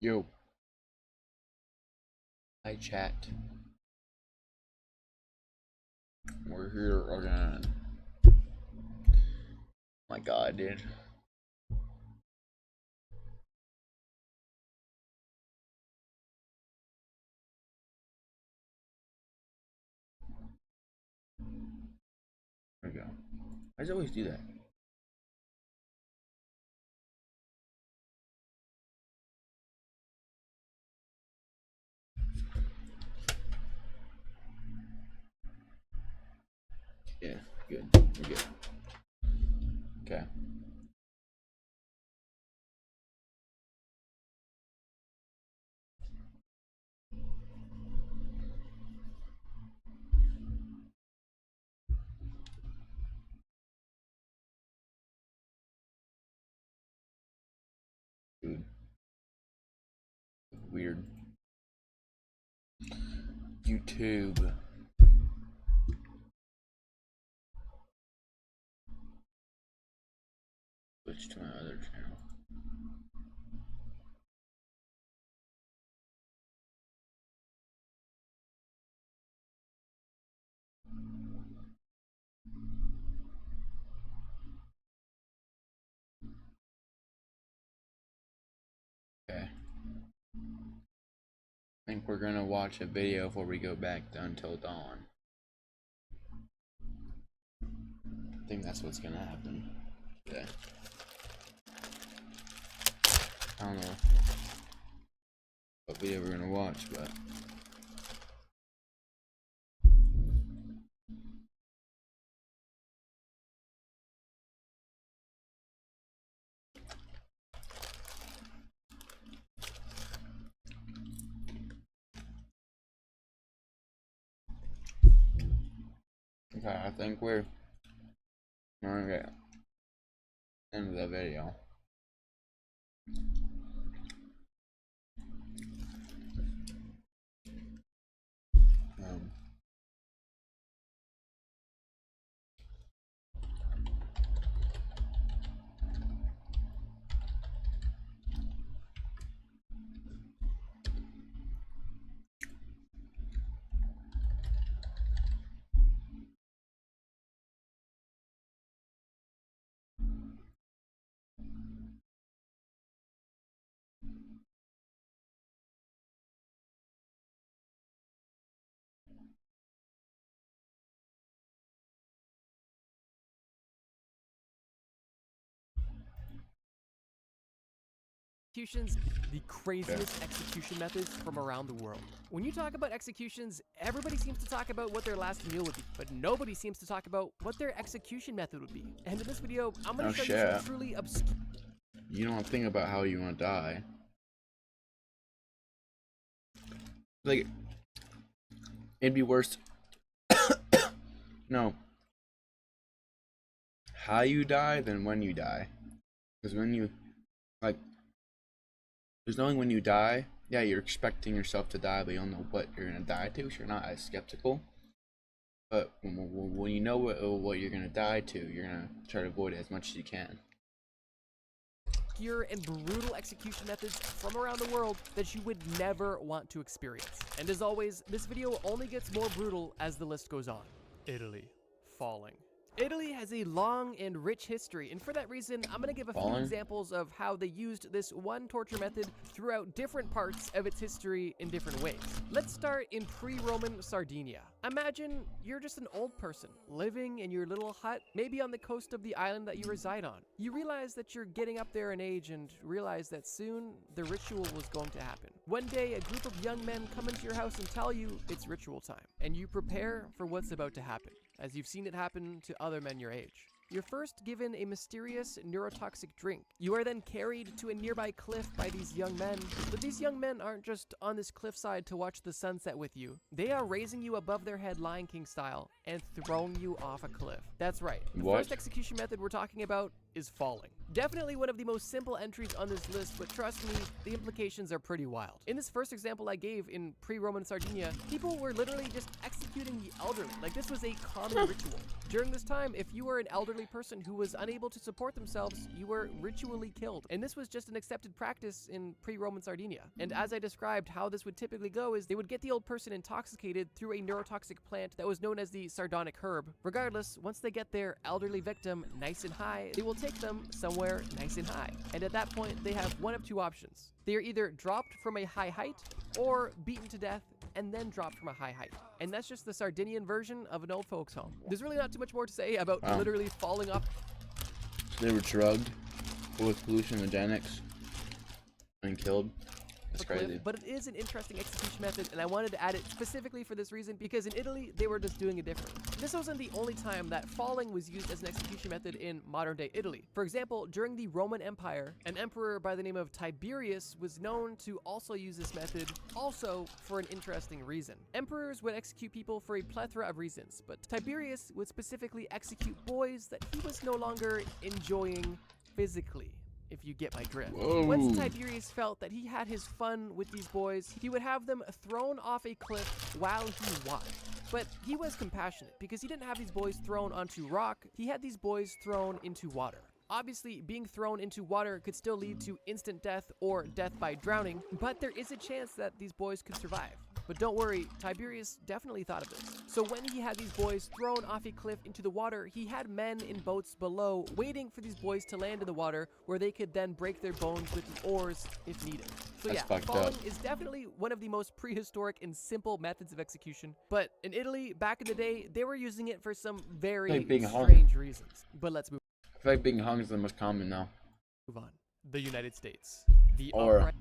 Yo, hi chat. We're here again. My God, dude. There we go. I just always do that. Yeah, good. We're good. Okay. Dude. Weird. YouTube. Switch to my other channel. Okay. I think we're gonna watch a video before we go back to Until Dawn. I think that's what's gonna happen today. I don't know what video we're gonna watch, but okay, I think we're gonna get into the video. Um, Executions, the craziest Okay. execution methods from around the world. When you talk about executions, everybody seems to talk about what their last meal would be, but nobody seems to talk about what their execution method would be. And in this video, I'm going Oh, to show you shit. some truly obscure. You don't think about how you want to die. Like, it'd be worse. No. How you die than when you die. Because when you, like, there's knowing when you die, yeah, you're expecting yourself to die, but you don't know what you're going to die to, so you're not as skeptical. But when you know what you're going to die to, you're going to try to avoid it as much as you can. And brutal execution methods from around the world that you would never want to experience. And as always, this video only gets more brutal as the list goes on. Italy, falling. Italy has a long and rich history, and for that reason, I'm going to give a few Falling? examples of how they used this one torture method throughout different parts of its history in different ways. Let's start in pre-Roman Sardinia. Imagine you're just an old person living in your little hut, maybe on the coast of the island that you reside on. You realize that you're getting up there in age and realize that soon the ritual was going to happen. One day, a group of young men come into your house and tell you it's ritual time, and you prepare for what's about to happen, as you've seen it happen to other men your age. You're first given a mysterious neurotoxic drink. You are then carried to a nearby cliff by these young men, but these young men aren't just on this cliffside to watch the sunset with you. They are raising you above their head Lion King style and thrown you off a cliff. That's right. The What? first execution method we're talking about is falling. Definitely one of the most simple entries on this list, but trust me, the implications are pretty wild. In this first example I gave in pre-Roman Sardinia, people were literally just executing the elderly. Like, this was a common ritual. During this time, if you were an elderly person who was unable to support themselves, you were ritually killed. And this was just an accepted practice in pre-Roman Sardinia. And as I described, how this would typically go is they would get the old person intoxicated through a neurotoxic plant that was known as the sardonic herb. Regardless, once they get their elderly victim nice and high, they will take them somewhere nice and high. And at that point, they have one of two options. They are either dropped from a high height or beaten to death and then dropped from a high height. And that's just the Sardinian version of an old folks home. There's really not too much more to say about literally falling off. They were drugged with hallucinogenics and killed. That's crazy. But it is an interesting execution method, and I wanted to add it specifically for this reason because in Italy, they were just doing it differently. This wasn't the only time that falling was used as an execution method in modern-day Italy. For example, during the Roman Empire, an emperor by the name of Tiberius was known to also use this method, also for an interesting reason. Emperors would execute people for a plethora of reasons, but Tiberius would specifically execute boys that he was no longer enjoying physically, if you get my drift. Whoa. Once Tiberius felt that he had his fun with these boys, he would have them thrown off a cliff while he watched. But he was compassionate because he didn't have these boys thrown onto rock, he had these boys thrown into water. Obviously, being thrown into water could still lead to instant death or death by drowning, but there is a chance that these boys could survive. But don't worry, Tiberius definitely thought of this. So when he had these boys thrown off a cliff into the water, he had men in boats below waiting for these boys to land in the water where they could then break their bones with the oars if needed. So That's yeah, fucked falling up. is definitely one of the most prehistoric and simple methods of execution. But in Italy, back in the day, they were using it for some very Like being hung. strange reasons. But let's move I feel like being hung is the most common now. on. The United States. The Or upright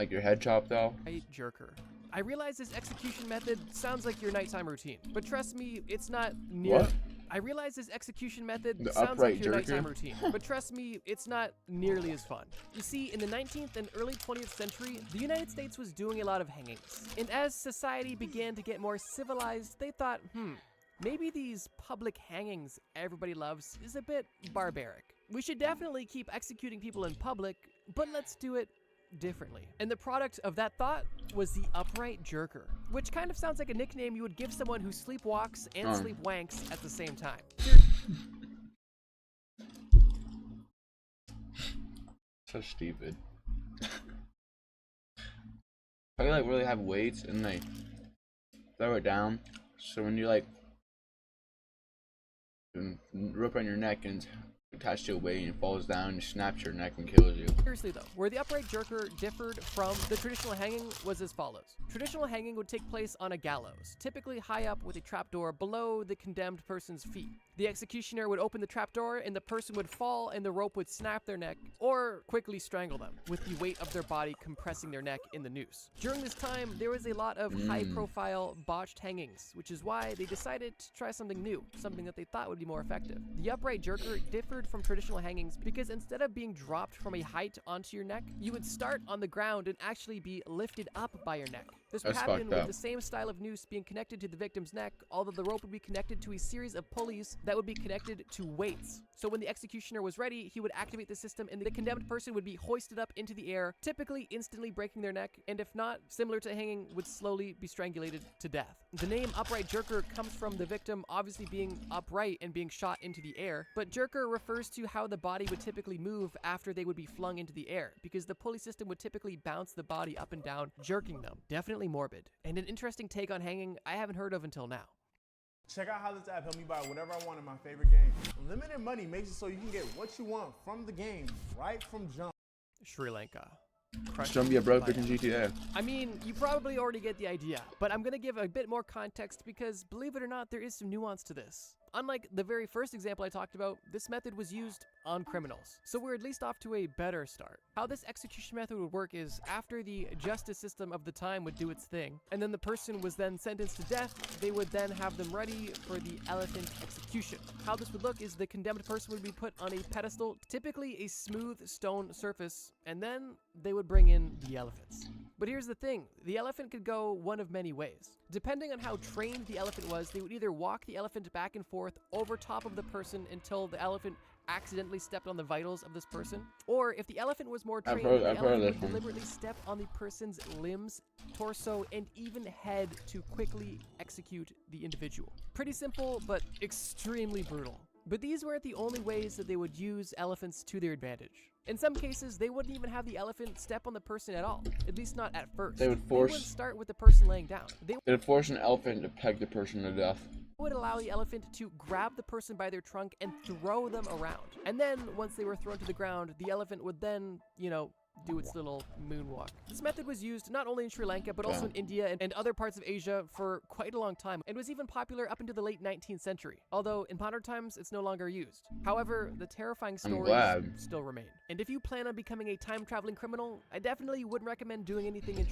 like your head chopped off. jerker. I realize this execution method sounds like your nighttime routine, but trust me, it's not near. What? I realize this execution method The sounds upright like your jerker? nighttime routine, but trust me, it's not nearly as fun. You see, in the 19th and early 20th century, the United States was doing a lot of hangings. And as society began to get more civilized, they thought, maybe these public hangings everybody loves is a bit barbaric. We should definitely keep executing people in public, but let's do it differently. And the product of that thought was the upright jerker, which kind of sounds like a nickname you would give someone who sleepwalks and sleepwanks at the same time. So stupid. I like really have weights and like throw it down. So when you like rope on your neck and it's attached to a weight and it falls down, it snaps your neck and kills you. Seriously though, where the upright jerker differed from the traditional hanging was as follows. Traditional hanging would take place on a gallows, typically high up with a trapdoor below the condemned person's feet. The executioner would open the trapdoor and the person would fall and the rope would snap their neck or quickly strangle them with the weight of their body compressing their neck in the noose. During this time, there was a lot of high-profile botched hangings, which is why they decided to try something new, something that they thought would be more effective. The upright jerker differed from traditional hangings because instead of being dropped from a height onto your neck, you would start on the ground and actually be lifted up by your neck. This would That's happen fucked with up. the same style of noose being connected to the victim's neck, although the rope would be connected to a series of pulleys that would be connected to weights. So when the executioner was ready, he would activate the system and the condemned person would be hoisted up into the air, typically instantly breaking their neck, and if not, similar to hanging, would slowly be strangulated to death. The name upright jerker comes from the victim obviously being upright and being shot into the air, but jerker refers to how the body would typically move after they would be flung into the air, because the pulley system would typically bounce the body up and down, jerking them. Definitely morbid. And an interesting take on hanging I haven't heard of until now. Check out how this app helped me buy whatever I want in my favorite game. Unlimited money makes it so you can get what you want from the game right from jump. Sri Lanka. Just don't be a broke bitch in GTA. I mean, you probably already get the idea, but I'm gonna give a bit more context because, believe it or not, there is some nuance to this. Unlike the very first example I talked about, this method was used on criminals, so we're at least off to a better start. How this execution method would work is, after the justice system of the time would do its thing, and then the person was then sentenced to death, they would then have them ready for the elephant execution. How this would look is the condemned person would be put on a pedestal, typically a smooth stone surface, and then they would bring in the elephants. But here's the thing, the elephant could go one of many ways. Depending on how trained the elephant was, they would either walk the elephant back and forth over top of the person until the elephant accidentally stepped on the vitals of this person, or if the elephant was more trained, the elephant would deliberately step on the person's limbs, torso, and even head to quickly execute the individual. Pretty simple, but extremely brutal. But these weren't the only ways that they would use elephants to their advantage. In some cases, they wouldn't even have the elephant step on the person at all, at least not at first. They wouldn't start with the person laying down. They would force an elephant to peg the person to death. Would allow the elephant to grab the person by their trunk and throw them around. And then, once they were thrown to the ground, the elephant would then, do its little moonwalk. This method was used not only in Sri Lanka, but also in India and other parts of Asia for quite a long time, and was even popular up into the late 19th century, although in modern times it's no longer used. However, the terrifying stories still remain. And if you plan on becoming a time-traveling criminal, I definitely wouldn't recommend doing anything in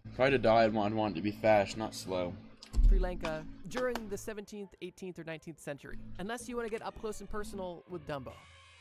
If I had to die, I'd want it to be fast, not slow. Sri Lanka during the 17th, 18th, or 19th century, unless you want to get up close and personal with Dumbo.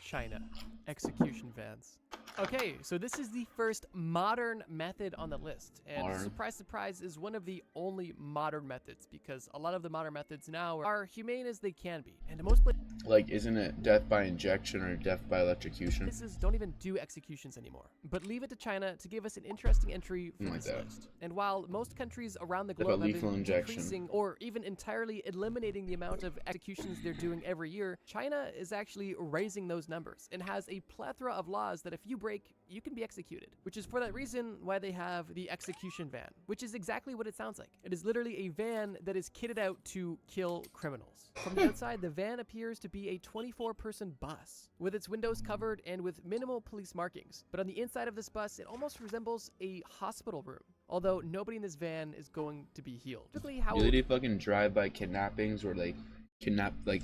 China. Execution vans. Okay, so this is the first modern method on the list, and surprise, surprise, is one of the only modern methods, because a lot of the modern methods now are humane as they can be, and most places, like, isn't it death by injection or death by electrocution? Places don't even do executions anymore, but leave it to China to give us an interesting entry for this list. And while most countries around the globe have been decreasing or even entirely eliminating the amount of executions they're doing every year, China is actually raising those numbers and has a plethora of laws that if you break, you can be executed, which is for that reason why they have the execution van, which is exactly what it sounds like. It is literally a van that is kitted out to kill criminals. From the outside, the van appears to be a 24-person bus with its windows covered and with minimal police markings. But on the inside of this bus, it almost resembles a hospital room, although nobody in this van is going to be healed. Typically, how do they do fucking drive-by kidnappings where they kidnap like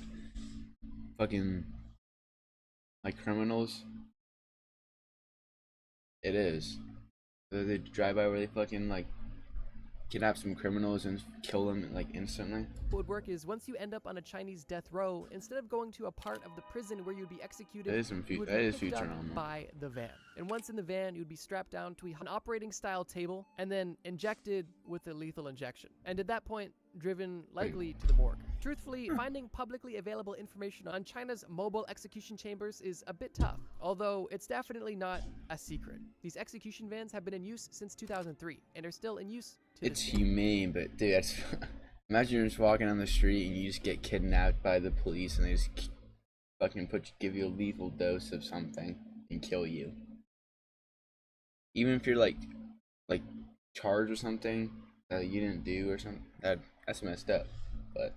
fucking like criminals? It is. They drive by where they fucking like kidnap some criminals and kill them like instantly. What would work is once you end up on a Chinese death row, instead of going to a part of the prison where you'd be executed, you would be picked up by the van. And once in the van, you'd be strapped down to an operating style table and then injected with a lethal injection. And at that point, driven likely to the morgue. Truthfully, finding publicly available information on China's mobile execution chambers is a bit tough, although it's definitely not a secret. These execution vans have been in use since 2003 and are still in use to It's humane, but dude, that's imagine you're just walking on the street and you just get kidnapped by the police and they just fucking give you a lethal dose of something and kill you. Even if you're like charged or something that you didn't do or something, that's messed up. But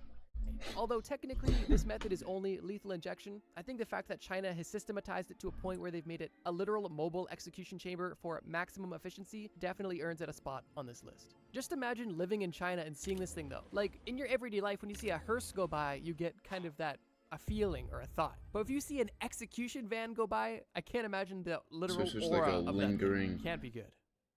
although technically this method is only lethal injection, I think the fact that China has systematized it to a point where they've made it a literal mobile execution chamber for maximum efficiency definitely earns it a spot on this list. Just imagine living in China and seeing this thing though. Like in your everyday life, when you see a hearse go by, you get kind of a feeling or a thought. But if you see an execution van go by, I can't imagine the literal aura like a of lingering that thing. Can't be good.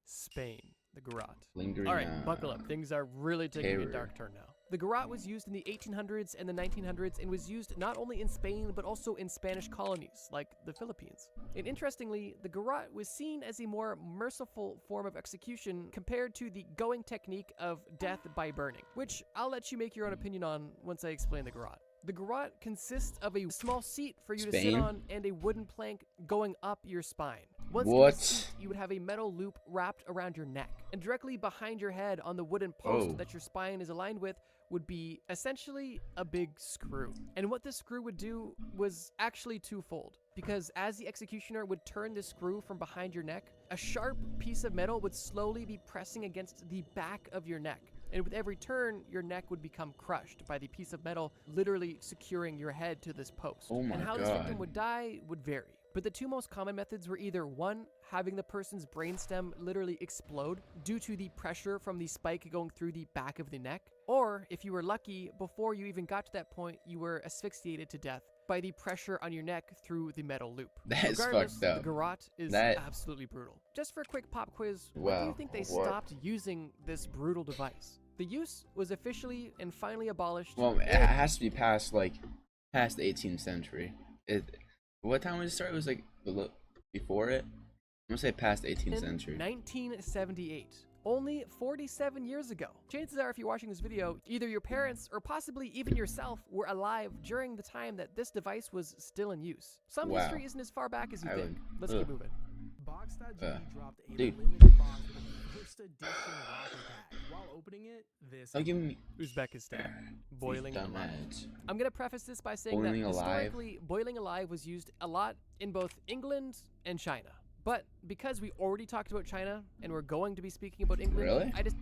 Spain. The garrote. Lingering, all right, buckle up. Things are really taking a dark turn now. The garrote was used in the 1800s and the 1900s and was used not only in Spain but also in Spanish colonies like the Philippines. And interestingly, the garrote was seen as a more merciful form of execution compared to the going technique of death by burning, which I'll let you make your own opinion on once I explain the garrote. The garrote consists of a small seat for you to sit on and a wooden plank going up your spine. Once in the seat, you would have a metal loop wrapped around your neck. And directly behind your head on the wooden post that your spine is aligned with would be essentially a big screw. And what this screw would do was actually twofold. Because as the executioner would turn the screw from behind your neck, a sharp piece of metal would slowly be pressing against the back of your neck. And with every turn, your neck would become crushed by the piece of metal literally securing your head to this post. Oh my and how God. this victim would die would vary. But the two most common methods were either one, having the person's brainstem literally explode due to the pressure from the spike going through the back of the neck, or if you were lucky, before you even got to that point, you were asphyxiated to death by the pressure on your neck through the metal loop. That's Regardless, fucked up. The garrote is absolutely brutal. Just for a quick pop quiz, when do you think they stopped using this brutal device? The use was officially and finally abolished. Well, it has to be past the 18th century. What time was it start? It was like before it. gonna say past 18th In century. 1978. Only 47 years ago. Chances are, if you're watching this video, either your parents or possibly even yourself were alive during the time that this device was still in use. Some Wow. history isn't as far back as you I think. would- Let's ugh. keep moving. Box.gg dropped a Dude. limited box with a first edition rocket pack. While opening it, this Don't give me Uzbekistan. Boiling dumb alive. ads. I'm going to preface this by saying Boiling that alive? historically, boiling alive was used a lot in both England and China. But because we already talked about China and we're going to be speaking about England, Really? I just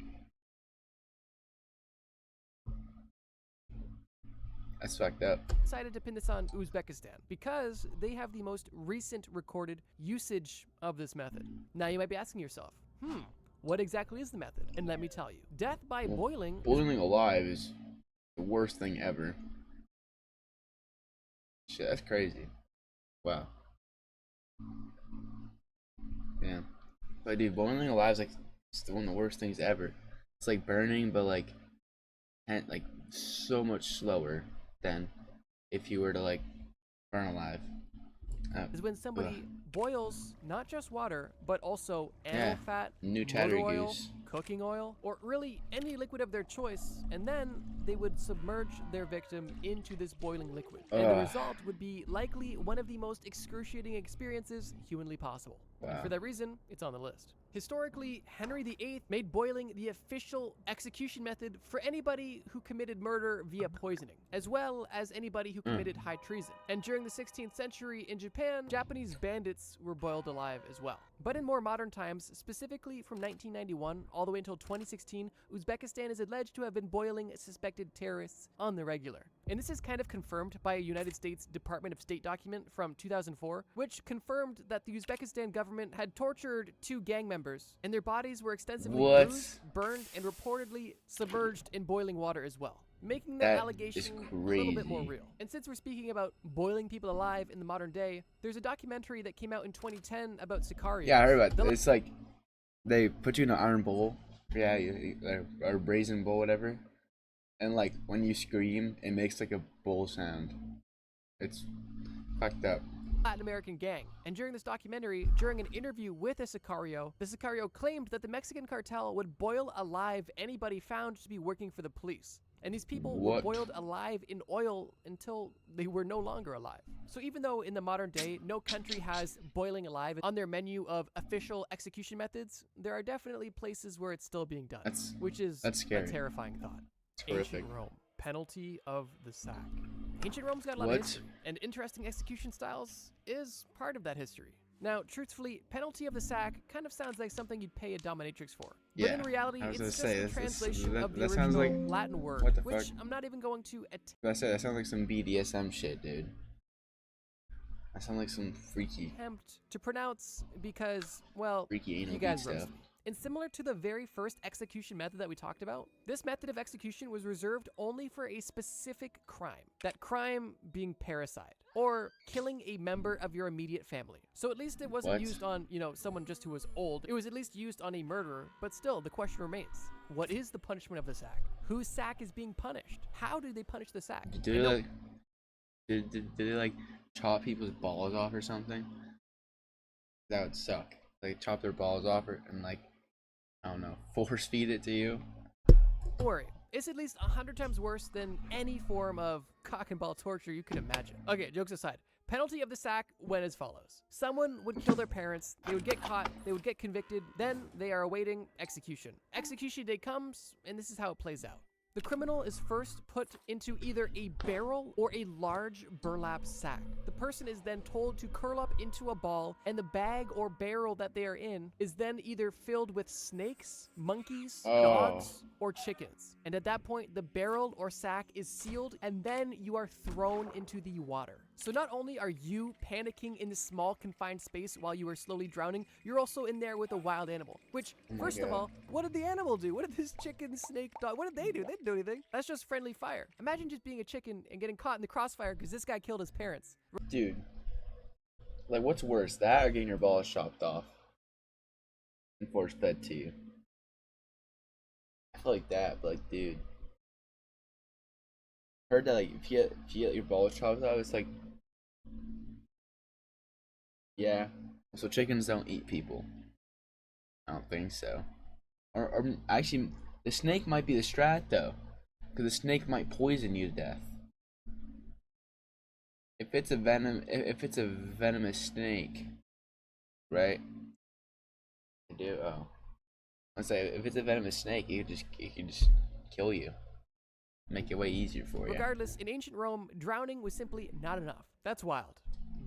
That's fucked up. decided to pin this on Uzbekistan because they have the most recent recorded usage of this method. Now you might be asking yourself, what exactly is the method? And let me tell you. Death by Well, boiling Boiling alive is the worst thing ever. Shit, that's crazy. Wow. Yeah. But dude, boiling alive is like it's one of the worst things ever. It's like burning, but like so much slower than if you were to like burn alive. is when somebody boils not just water, but also animal Yeah, fat, new motor tatter oil, goose. cooking oil, or really any liquid of their choice, and then they would submerge their victim into this boiling liquid. And the Ugh. result would be likely one of the most excruciating experiences humanly possible. And Wow. for that reason, it's on the list. Historically, Henry VIII made boiling the official execution method for anybody who committed murder via poisoning, as well as anybody who committed high treason. And during the 16th century in Japan, Japanese bandits were boiled alive as well. But in more modern times, specifically from 1991 all the way until 2016, Uzbekistan is alleged to have been boiling suspected terrorists on the regular. And this is kind of confirmed by a United States Department of State document from 2004, which confirmed that the Uzbekistan government had tortured 2 gang members, and their bodies were extensively What? bruised, burned, and reportedly submerged in boiling water as well, making That that is allegation a little bit more crazy. real. And since we're speaking about boiling people alive in the modern day, there's a documentary that came out in 2010 about Sicarios. Yeah, I heard about The- that. It's like they put you in an iron bowl. Yeah, or brazen bowl, whatever. And like when you scream, it makes like a bowl sound. It's fucked up. Latin American gang. And during this documentary, during an interview with a Sicario, the Sicario claimed that the Mexican cartel would boil alive anybody found to be working for the police. And these people were What? boiled alive in oil until they were no longer alive. So even though in the modern day, no country has boiling alive on their menu of official execution methods, there are definitely places where it's still being done, which is that's scary. a terrifying thought. It's horrific. Ancient Rome. Penalty of the sack. Ancient Rome's got a lot of What? history, and interesting execution styles is part of that history. Now, truthfully, penalty of the sack kind of sounds like something you'd pay a dominatrix for. But Yeah, in reality, I was it's gonna just say, a this- translation of the that sounds original like- Latin word, what the which fuck? I'm not even going to That sounds like some BDSM shit, dude. That sounds like some freaky attempt to pronounce because, well, anal you bead guys roast stuff. me. And similar to the very first execution method that we talked about, this method of execution was reserved only for a specific crime. That crime being parricide, or killing a member of your immediate family. So at least it wasn't What? used on, someone just who was old. It was at least used on a murderer, but still, the question remains. What is the punishment of the sack? Whose sack is being punished? How do they punish the sack? Did And they no- like did they like chop people's balls off or something? That would suck. Like chop their balls off and like I don't know, force feed it to you. Don't worry, it's at least 100 times worse than any form of cock and ball torture you could imagine. Okay, jokes aside. Penalty of the sack went as follows. Someone would kill their parents, they would get caught, they would get convicted, then they are awaiting execution. Execution day comes, and this is how it plays out. The criminal is first put into either a barrel or a large burlap sack. The person is then told to curl up into a ball, and the bag or barrel that they are in is then either filled with snakes, monkeys, dogs, or chickens. And at that point, the barrel or sack is sealed, and then you are thrown into the water. So not only are you panicking in this small confined space while you are slowly drowning, you're also in there with a wild animal. Which, first of God. all, what did the animal do? What did this chicken, snake, dog, what did they do? They didn't do anything. That's just friendly fire. Imagine just being a chicken and getting caught in the crossfire because this guy killed his parents. Dude. Like what's worse, that or getting your balls chopped off and force fed to you? I feel like that, but like dude. Heard that like if you get your balls chopped off, it's like yeah, So chickens don't eat people. I don't think so. Or actually, the snake might be the strat though, because the snake might poison you to death. If it's a venomous snake, right? I do. Oh, I say if it's a venomous snake, it can just kill you, make it way easier for you. Regardless, in ancient Rome, drowning was simply not enough. That's wild.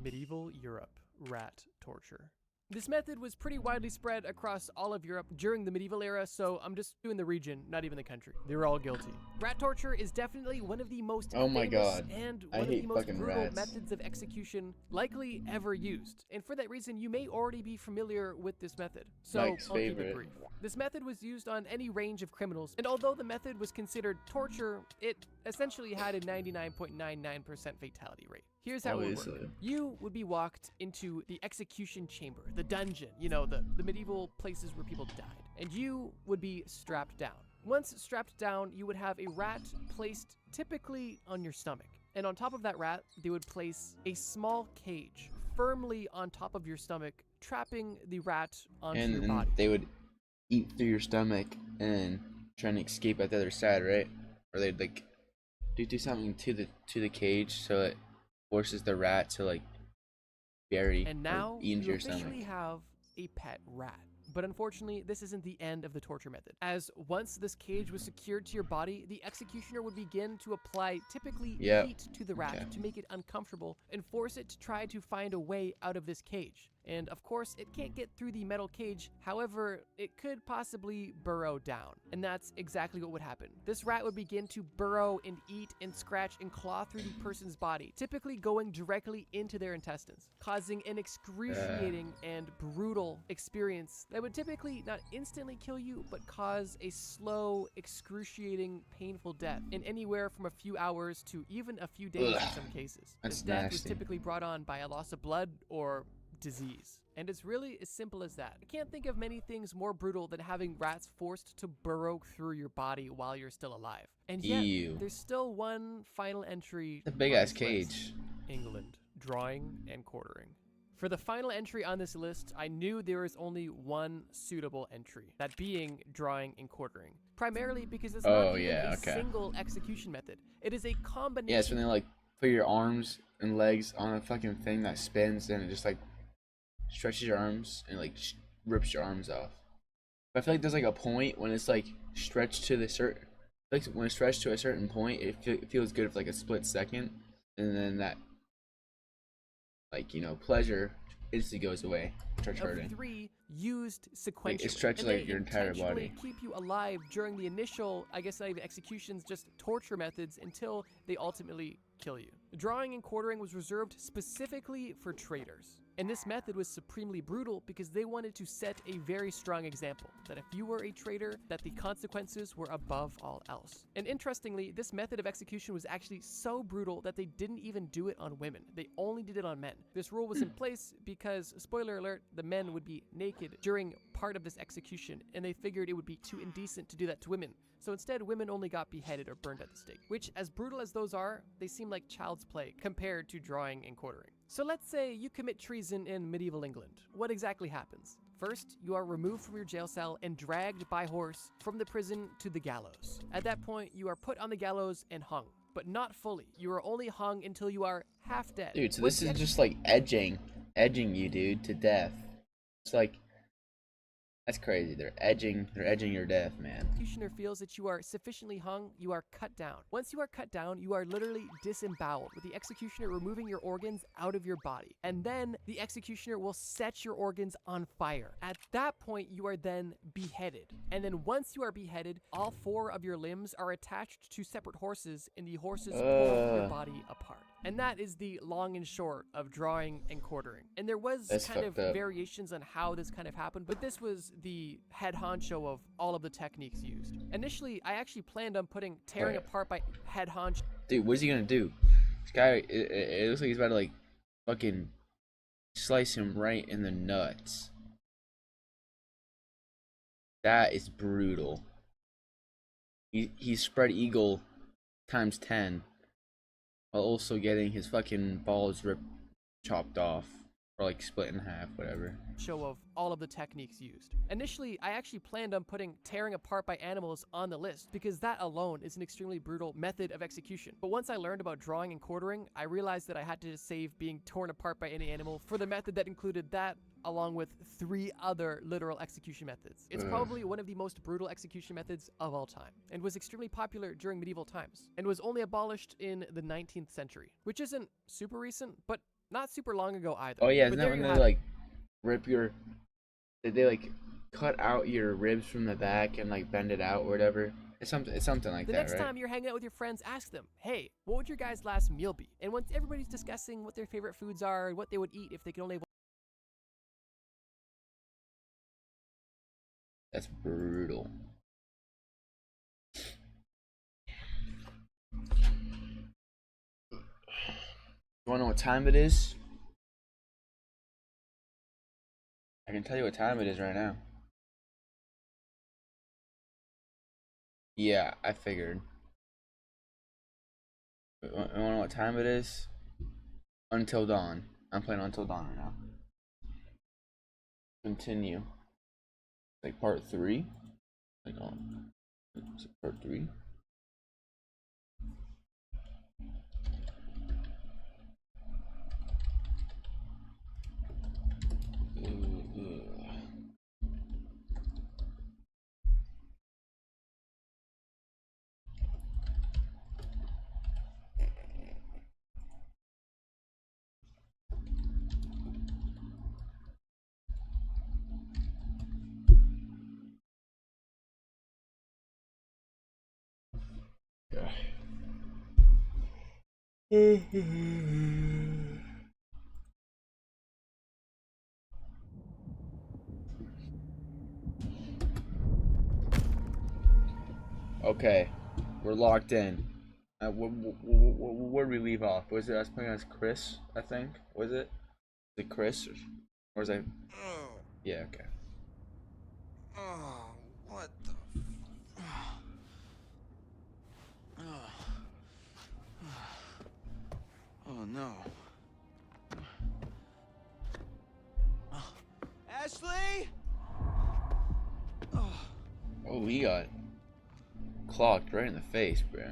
Medieval Europe. Rat torture. This method was pretty widely spread across all of Europe during the medieval era, so I'm just doing the region, not even the country. They were all guilty. Rat torture is definitely one of the most Oh my famous God. and I one of hate the most fucking brutal rats. methods of execution likely ever used. And for that reason, you may already be familiar with this method. So Mike's I'll keep favorite. it brief. This method was used on any range of criminals, and although the method was considered torture, it essentially had a 99.99% fatality rate. Here's how it would work. Obviously. You would be walked into the execution chamber, the dungeon, you know, the medieval places where people died, and you would be strapped down. Once strapped down, you would have a rat placed typically on your stomach. And on top of that rat, they would place a small cage firmly on top of your stomach, trapping the rat onto your And body. they would eat through your stomach and trying to escape at the other side, right? Or they'd like do something to the cage so it forces the rat to like bury And or now eat into you your stomach. officially have a pet rat. But unfortunately, this isn't the end of the torture method, as once this cage was secured to your body, the executioner would begin to apply typically heat to the rat to make it uncomfortable and force it to try to find a way out of this cage. And of course, it can't get through the metal cage, however, it could possibly burrow down. And that's exactly what would happen. This rat would begin to burrow and eat and scratch and claw through the person's body, typically going directly into their intestines, causing an excruciating and brutal experience that would typically not instantly kill you, but cause a slow, excruciating, painful death in anywhere from a few hours to even a few days in some cases. That's This death was nasty. typically brought on by a loss of blood or disease. And it's really as simple as that. I can't think of many things more brutal than having rats forced to burrow through your body while you're still alive. And yet, Ew. there's still one final entry. It's a big on ass this list. cage. England, drawing and quartering. For the final entry on this list, I knew there was only one suitable entry, that being drawing and quartering. Primarily because it's not even a single execution method. It is a combination. Yeah, it's when they like put your arms and legs on a fucking thing that spins and it just like stretches your arms and like rips your arms off. But I feel like there's like a point when it's like stretched to the certain, like when it's stretched to a certain point, it feels good for like a split second, and then that, like, you know, pleasure instantly goes away. Starts of hurting. 3 used sequentially. Like, it stretches and like they your entire intentionally body. keep you alive during the initial, I guess not even executions, just torture methods until they ultimately kill you. Drawing and quartering was reserved specifically for traitors. And this method was supremely brutal because they wanted to set a very strong example that if you were a traitor, that the consequences were above all else. And interestingly, this method of execution was actually so brutal that they didn't even do it on women. They only did it on men. This rule was in place because, spoiler alert, the men would be naked during part of this execution, and they figured it would be too indecent to do that to women. So instead, women only got beheaded or burned at the stake, which, as brutal as those are, they seem like child's play compared to drawing and quartering. So let's say you commit treason in medieval England. What exactly happens? First, you are removed from your jail cell and dragged by horse from the prison to the gallows. At that point, you are put on the gallows and hung, but not fully. You are only hung until you are half dead. Dude, so Once this the is just like edging you, dude, to death. It's like, that's crazy. They're edging your death, man. executioner feels that you are sufficiently hung, you are cut down. Once you are cut down, you are literally disemboweled, with the executioner removing your organs out of your body. And then the executioner will set your organs on fire. At that point, you are then beheaded. And then once you are beheaded, all 4 of your limbs are attached to separate horses, and the horses pull your body apart. And that is the long and short of drawing and quartering. And there was That's kind of fucked up. variations on how this kind of happened, but this was the head honcho of all of the techniques used. Initially, I actually planned on putting tearing Right. apart by head honcho. Dude, what's he gonna do? This guy, it looks like he's about to like fucking slice him right in the nuts. That is brutal. He's spread eagle times 10, while also getting his fucking balls chopped off. or like split in half, whatever. Show of all of the techniques used. Initially, I actually planned on putting tearing apart by animals on the list because that alone is an extremely brutal method of execution. But once I learned about drawing and quartering, I realized that I had to save being torn apart by any animal for the method that included that along with 3 other literal execution methods. It's probably one of the most brutal execution methods of all time, and was extremely popular during medieval times, and was only abolished in the 19th century, which isn't super recent, but not super long ago either. Oh yeah, But isn't that there when you they have it. like rip your? Did they like cut out your ribs from the back and like bend it out or whatever? It's something like The that, next right? time you're hanging out with your friends, ask them, hey, what would your guys' last meal be? And once everybody's discussing what their favorite foods are and what they would eat if they could only have That's brutal. You wanna know what time it is? I can tell you what time it is right now. Yeah, I figured. You wanna know what time it is? Until Dawn. I'm playing Until Dawn right now. Continue. Like part 3? Like, oh, is it part 3? Okay, we're locked in. Where did we leave off? Was it us playing as Chris? I think was it? Was it Chris or was I? Oh, Yeah. Okay. oh, what the? Oh, oh no. Ashley! Oh, Oh, we got clocked right in the face, bro.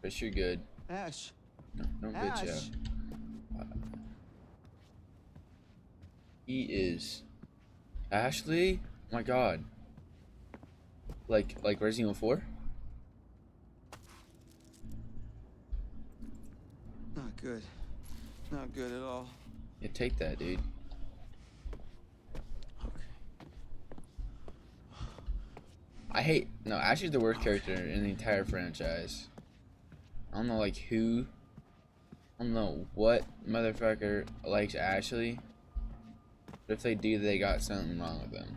Chris, you're good. Ash. No, don't bitch Ash. out. He is Ashley. Oh my God. Like Resident Evil 4? Not good. Not good at all. Yeah, take that, dude. Okay. No, Ashley's the worst character in the entire franchise. I don't know like who. I don't know what motherfucker likes Ashley. But if they do, they got something wrong with them.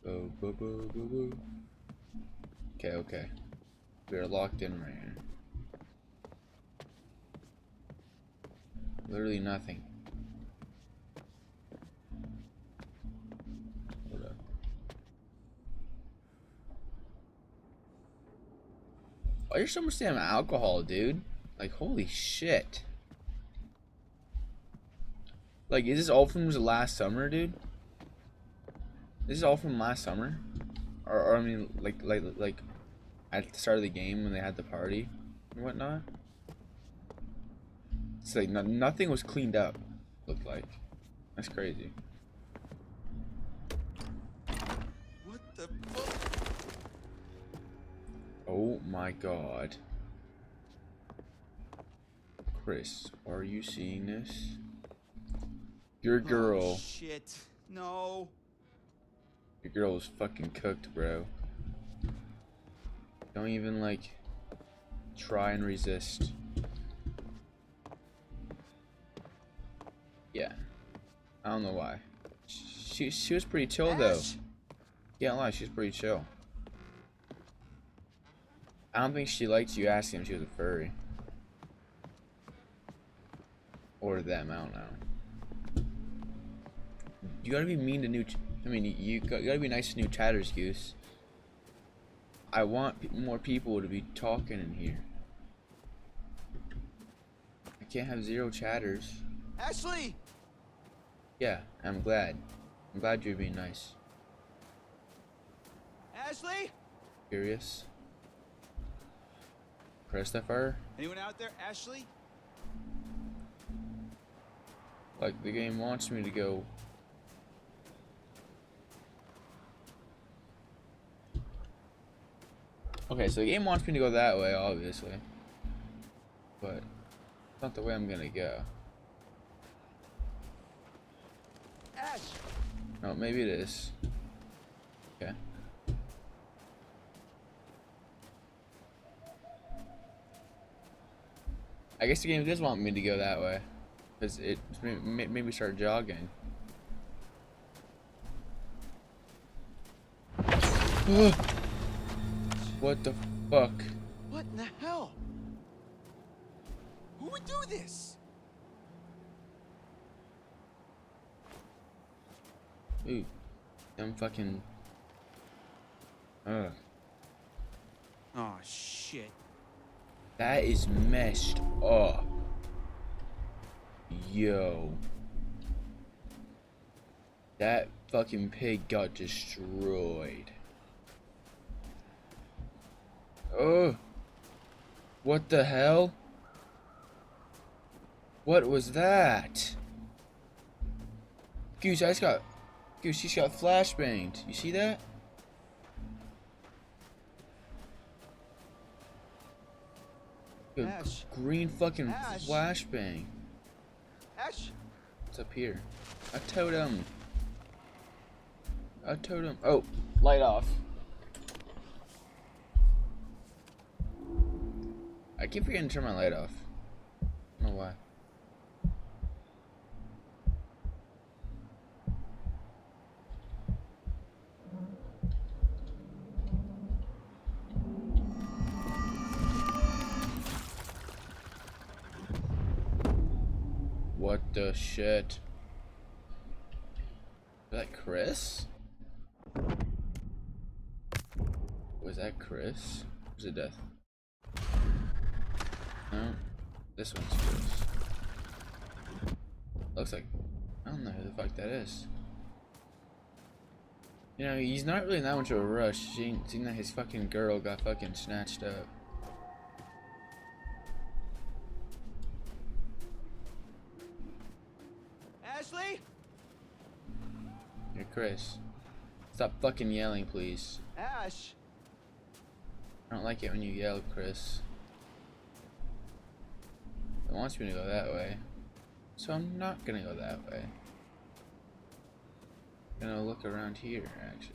Go. Okay. We are locked in right here. Literally nothing. Hold up. Oh, you're so much damn alcohol, dude. Like, holy shit. Like, is this all from last summer, dude? This is all from last summer? Or I mean, like at the start of the game when they had the party and whatnot? It's like nothing was cleaned up, looked like. That's crazy. What the fuck? Oh my God. Chris, are you seeing this? Your girl. Oh, shit. No. Your girl is fucking cooked, bro. Don't even like try and resist. Yeah. I don't know why. She was pretty chill though. Ash. Yeah, don't lie, she was pretty chill. I don't think she liked you asking if she was a furry. Or them, I don't know. You gotta be mean to new. I mean, you gotta be nice to new chatters, Goose. I want more people to be talking in here. I can't have 0 chatters. Ashley! Yeah, I'm glad. I'm glad you're being nice. Ashley? Curious. Christopher? Anyone out there? Ashley? Like, the game wants me to go. Okay, so the game wants me to go that way, obviously. But it's not the way I'm gonna go. Ash! No, maybe it is. Okay. I guess the game does want me to go that way. Because it made me start jogging. What the fuck? What in the hell? Who would do this? Ooh. I'm fucking. Ugh. Oh, shit. That is messed up. Yo. That fucking pig got destroyed. Oh. What the hell? What was that? Goose, she's got flashbanged. You see that? Yo, Ash. green fucking Ash. flashbang. Ash? What's up here? A totem. A totem. Oh, light off. I keep forgetting to turn my light off. I don't know why. What the shit? Was that Chris? Was that Chris? Or was it Death? No. This one's Chris. Looks like... I don't know who the fuck that is. You know, he's not really in that much of a rush, seeing that his fucking girl got fucking snatched up. Ashley? Hey, Chris. Stop fucking yelling, please. Ash? I don't like it when you yell, Chris. It wants me to go that way. So I'm not gonna go that way. I'm gonna look around here, actually.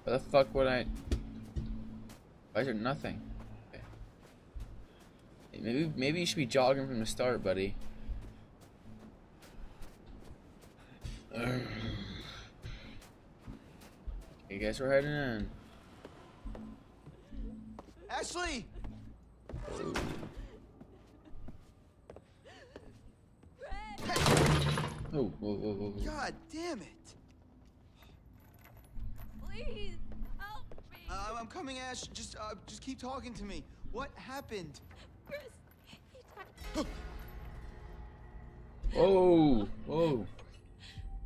Why the fuck would I... Why is there nothing? Okay. Hey, maybe you should be jogging from the start, buddy. I guess we're heading in. Ashley! Oh, whoa, whoa, whoa, whoa. God damn it! Please help me. I'm coming, Ash. Just keep talking to me. What happened? Chris, he tried. Whoa, whoa.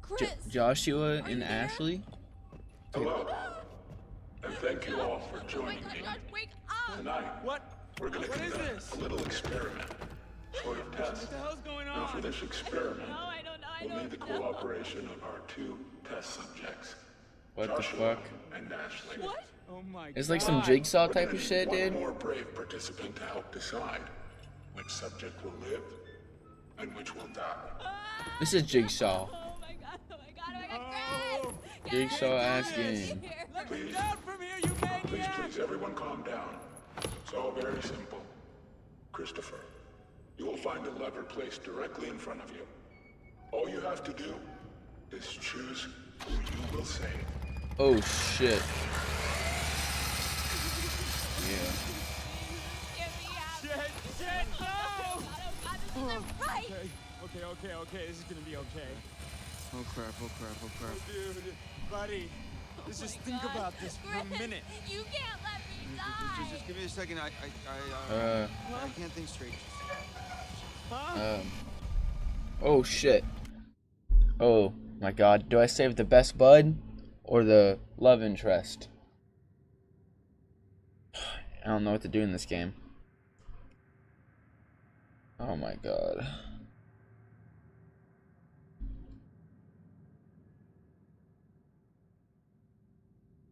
Chris. Joshua Are you and there? Ashley? Hello, and thank you all for Oh my joining God, me. Josh, wake up! Tonight, we're going to What is conduct this? a little experiment, sort of test. What the hell's going Now, for on? this experiment, No, I don't know. I we'll need the don't know. cooperation of our 2 test subjects, What the Joshua fuck? and Ashley. What? Oh my god. It's like some jigsaw We're type gonna of need shit, one dude. more brave participant to help decide which subject will live and which will die. This is Jigsaw. Oh my God! Oh my God! Oh my God! Chris! Get Jigsaw out of asking. here. Let me down from here, you maniac! Please, everyone calm down. It's all very simple. Christopher, you will find a lever placed directly in front of you. All you have to do is choose who you will save. Oh shit. the right. Okay. This is gonna be okay. Oh crap, oh crap, oh crap. Dude, buddy, let's Oh just my think God. about this for a Chris, minute. You can't let me die. Just give me a second. I can't think straight. Oh shit. Oh my god. Do I save the best bud or the love interest? I don't know what to do in this game. Oh my god.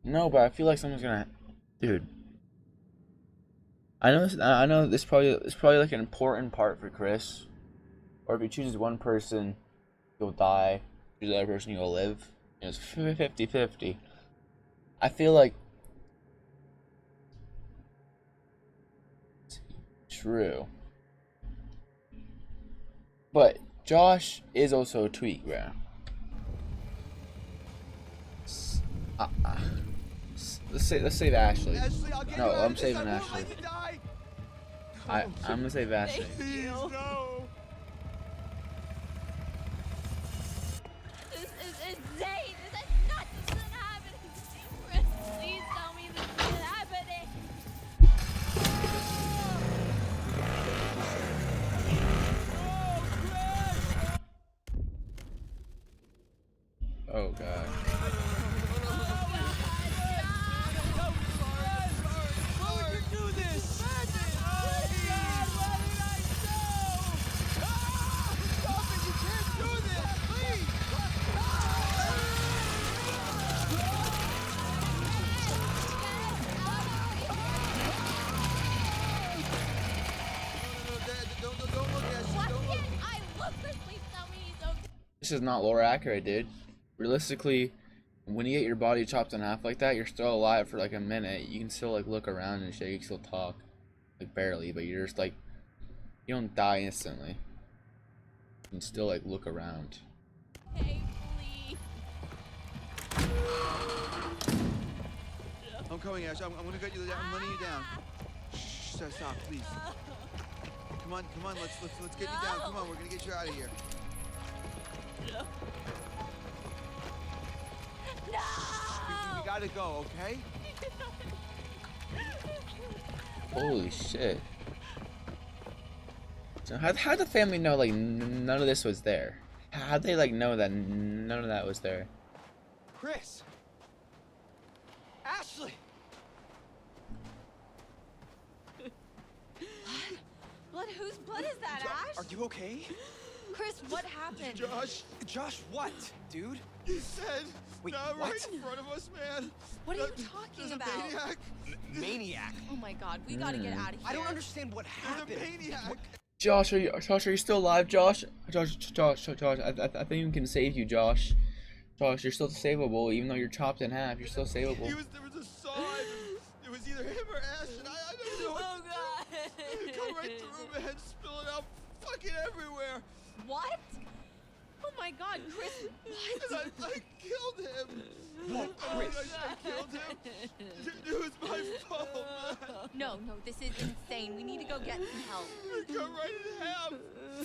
No, but I feel like someone's gonna, dude. I know this probably like an important part for Chris. Or if he chooses one person, he'll die. Choose the other person, he'll live. It's 50-50. I feel like true. But Josh is also a tweak, bro. Let's save Ashley. Ashley, I'll get No, you out I'm of this. saving I won't Ashley. let you die. I'm gonna save Ashley. Thank you. No. This is insane. This is nuts. This isn't happening. Chris, please tell me this isn't happening. Oh god. Why would you do this? Don't look, Ashley. Why Don't look. can't I look? Chris, please tell me he's okay. This is not lore accurate, dude. Realistically, when you get your body chopped in half like that, you're still alive for like a minute. You can still like look around and shit. You can still talk, like barely, but you're just like, you don't die instantly. You can still like look around. Okay, please. I'm coming, Ash. I'm gonna get you down. I'm letting you down. Shh, stop, please. Come on. Let's get you down. Come on, we're gonna get you out of here. We gotta go, okay? Holy shit. So how'd the family know like none of this was there? How'd they like know that none of that was there? Chris. Ashley. Blood? Whose blood is that, Ash? Are you okay? Chris, what happened? Josh, what, dude? He said, Wait, right what? in front of us, man. What are you There's talking a about? maniac. Maniac. Oh my god, we gotta get out of here. I don't understand what There's a happened. maniac. Josh, are you still alive, Josh? Josh, I think we can save you, Josh. Josh, you're still savable, even though you're chopped in half. You're still savable. There was a sign. It was either him or Ash, and I don't know. Oh god. It come right through, man, spilling out fucking everywhere. What? Oh my god, Chris. What? And I killed him. What, Chris? I killed him. It was my fault, man. No, this is insane. We need to go get some help. It cut right in half.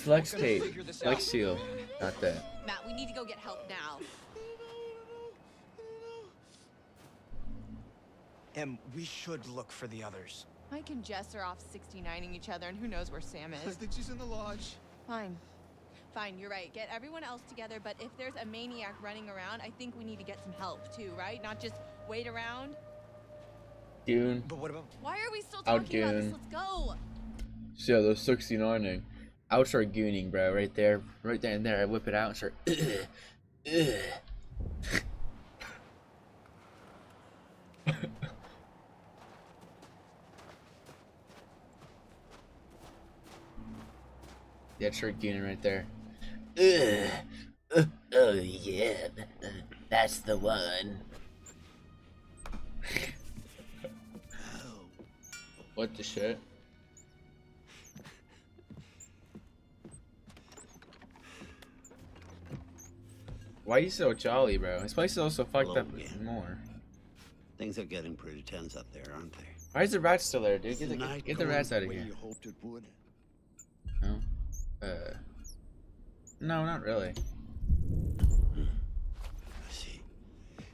Flex We're gonna tape, figure this flex out. seal, not that. Matt, we need to go get help now. Em, we should look for the others. Mike and Jess are off 69ing each other, and who knows where Sam I is. think she's in the lodge. Fine, you're right. Get everyone else together, but if there's a maniac running around, I think we need to get some help too, right? Not just wait around. Dune. But what about... Why are we still Out talking about this? Dune. Let's go. So yeah, those 69ing. I would start gooning, bro, right there and there. I whip it out and start. Yeah, start gooning right there. Oh yeah, that's the one. What the shit? Why are you so jolly, bro? This place is also fucked Hello up again. more. Things are getting pretty tense up there, aren't they? Why is the rat still there, dude? Is the night Get the rats going out of the way here. you hoped it would? No. No, not really. I see.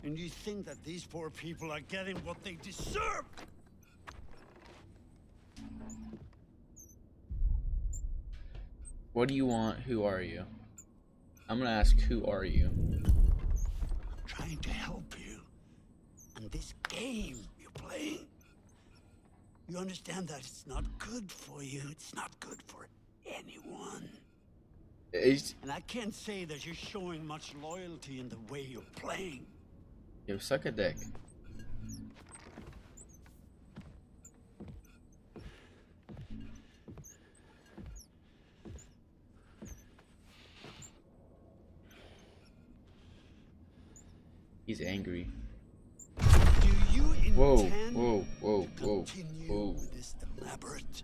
And you think that these poor people are getting what they deserve? What do you want? Who are you? I'm gonna ask, who are you? Trying to help you. And this game you're playing. You understand that it's not good for you. It's not good for anyone. And I can't say that you're showing much loyalty in the way you're playing. Yo, suck a dick. He's angry. Do you Whoa, intend whoa, whoa, to whoa, continue whoa. with this elaborate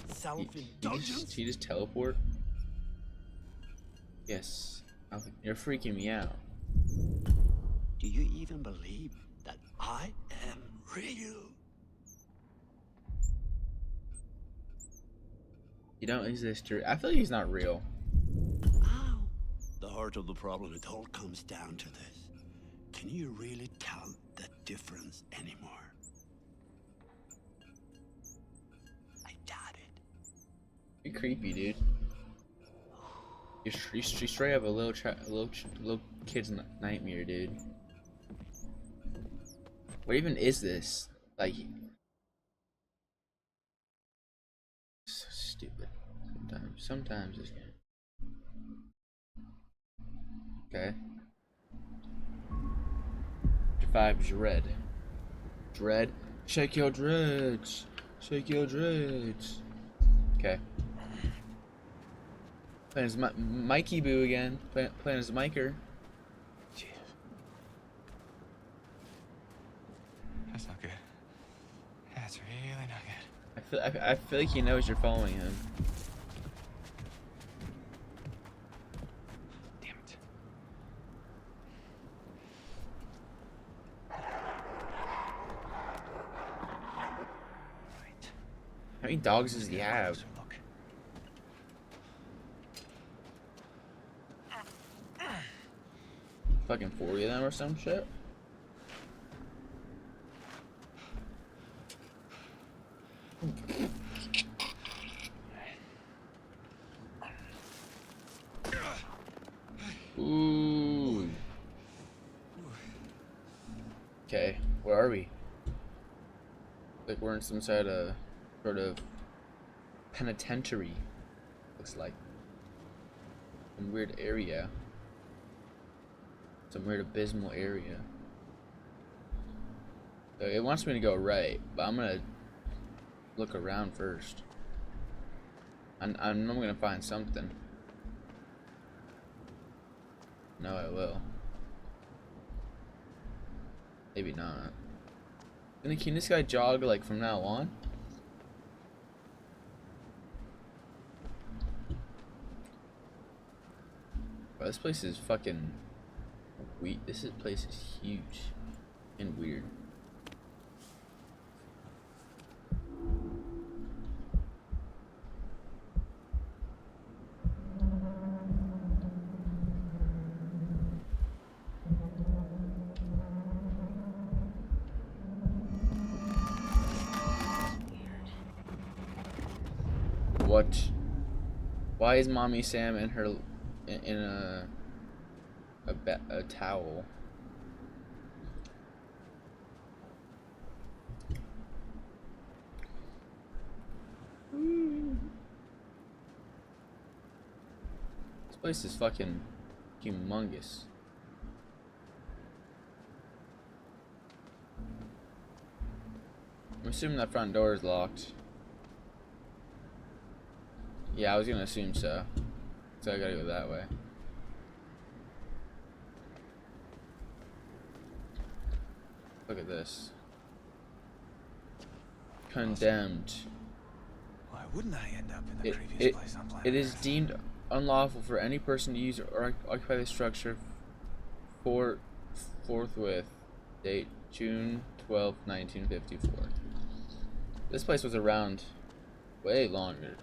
He self-indulgence? he just teleport? Yes. Oh, you're freaking me out. Do you even believe that I am real? You don't exist. I feel like he's not real. Ow. The heart of the problem, it all comes down to this. Can you really tell the difference anymore? I doubt it. You're creepy, dude. You straight up a little kid's nightmare, dude. What even is this? Like, so stupid. Sometimes this game. Okay. 5 dread. Dread. Shake your dreads. Shake your dreads. Okay. Playing as Mikey Boo again. Playing as Miker. Jesus. That's not good. That's really not good. I feel like he knows you're following him. Damn it. Right. How many dogs does he have? Closer look. Fucking 40 of them or some shit? Ooh. Okay, where are we? Like we're in some sort of penitentiary. Looks like some weird area. Some weird abysmal area. So it wants me to go right, but I'm gonna look around first. I'm gonna find something. No, I will. Maybe not. Can this guy jog like from now on? Bro, this place is fucking this place is huge and weird. What? Why is Mommy Sam in her in a towel? This place is fucking humongous. I'm assuming that front door is locked. Yeah, I was gonna assume so. So I gotta go that way. Look at this. Condemned. Why wouldn't I end up in the previous place on planet It is Earth? deemed unlawful for any person to use or occupy the structure forthwith. Date June 12th, 1954. This place was around way longer.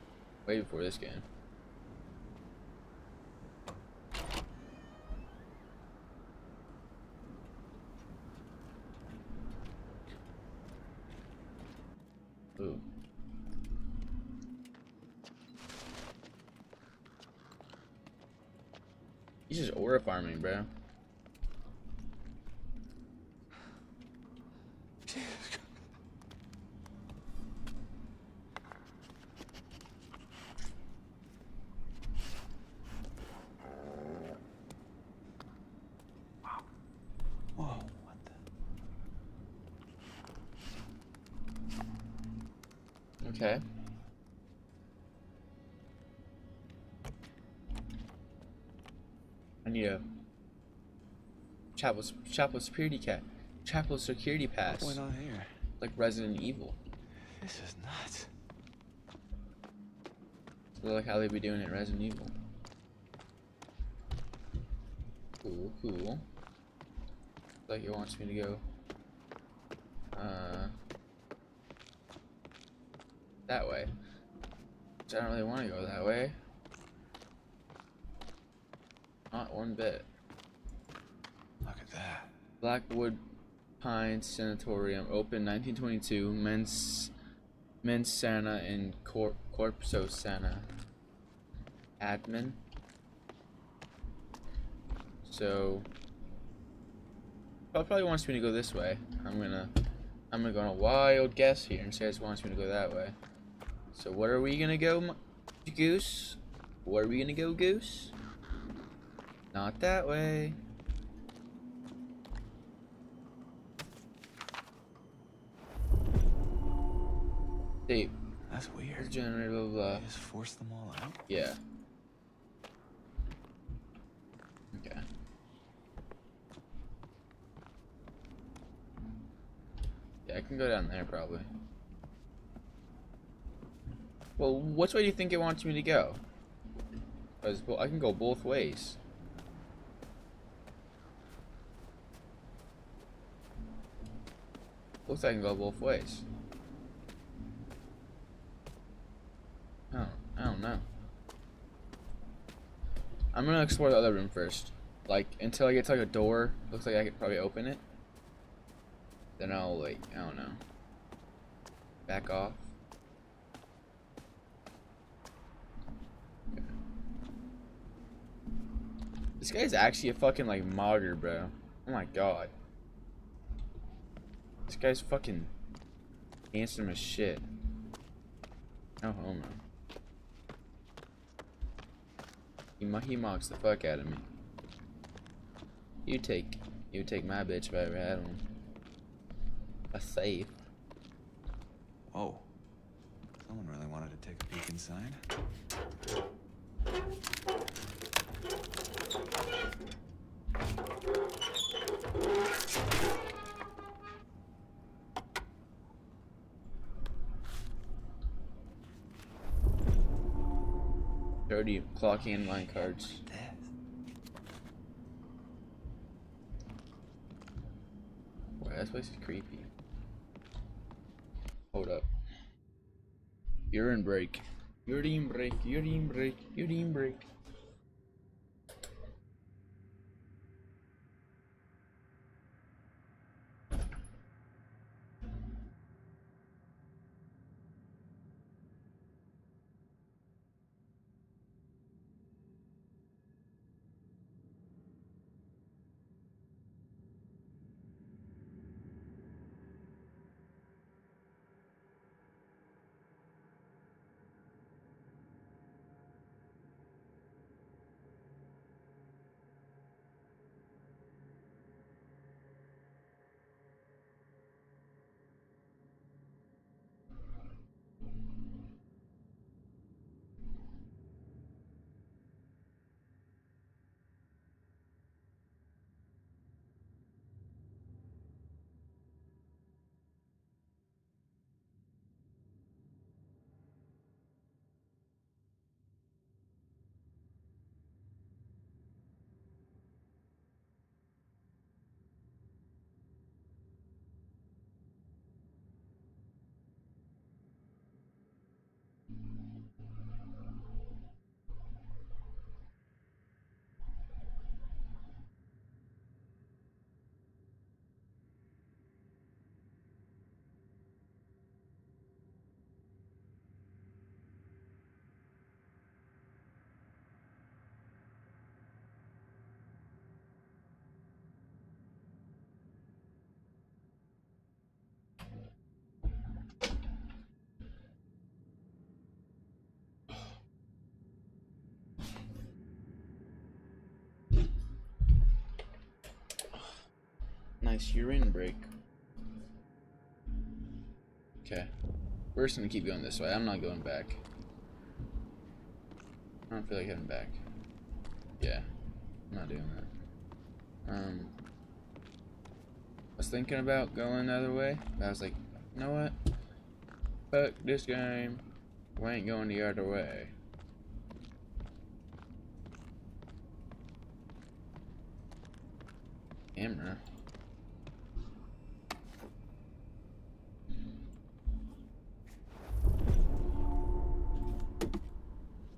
Way before this game. Ooh. He's just aura farming, bro. Whoa, what the? Okay. I need a chapel security chapel security pass. What's going on here? Like Resident Evil. This is nuts. So like how they be doing it Resident Evil. Cool, cool. Like it wants me to go that way. Which I don't really want to go that way. Not one bit. Look at that. Blackwood Pines Sanatorium, open 1922. Men's Sana and Corpso Sana. Admin. So probably wants me to go this way. I'm gonna go on a wild guess here and say it wants me to go that way. So what are we gonna go, Goose? Where are we gonna go, Goose? Not that way. Hey, That's weird. generator, blah, blah. They just forced them all out? Yeah. Okay. Yeah, I can go down there probably. Well, which way do you think it wants me to go? Because well, I can go both ways. Looks like I can go both ways. Oh, I don't know. I'm gonna explore the other room first. Like, until I get to like a door, looks like I could probably open it. Then I'll like, I don't know. Back off. Okay. This guy's actually a fucking like modder, bro. Oh my god. This guy's fucking handsome as shit. No homo. He mocks the fuck out of me. You take my bitch if I ever had one. A safe. Whoa. Someone really wanted to take a peek inside. Dirty clocking and line cards. This. Wow, this place is creepy. Hold up. Urine break. Urine break. Urine break. Urine break. nice urine break. Okay. We're just gonna keep going this way. I'm not going back. I don't feel like heading back. Yeah. I'm not doing that. I was thinking about going the other way, but I was like, you know what? Fuck this game. We ain't going the other way. Camera.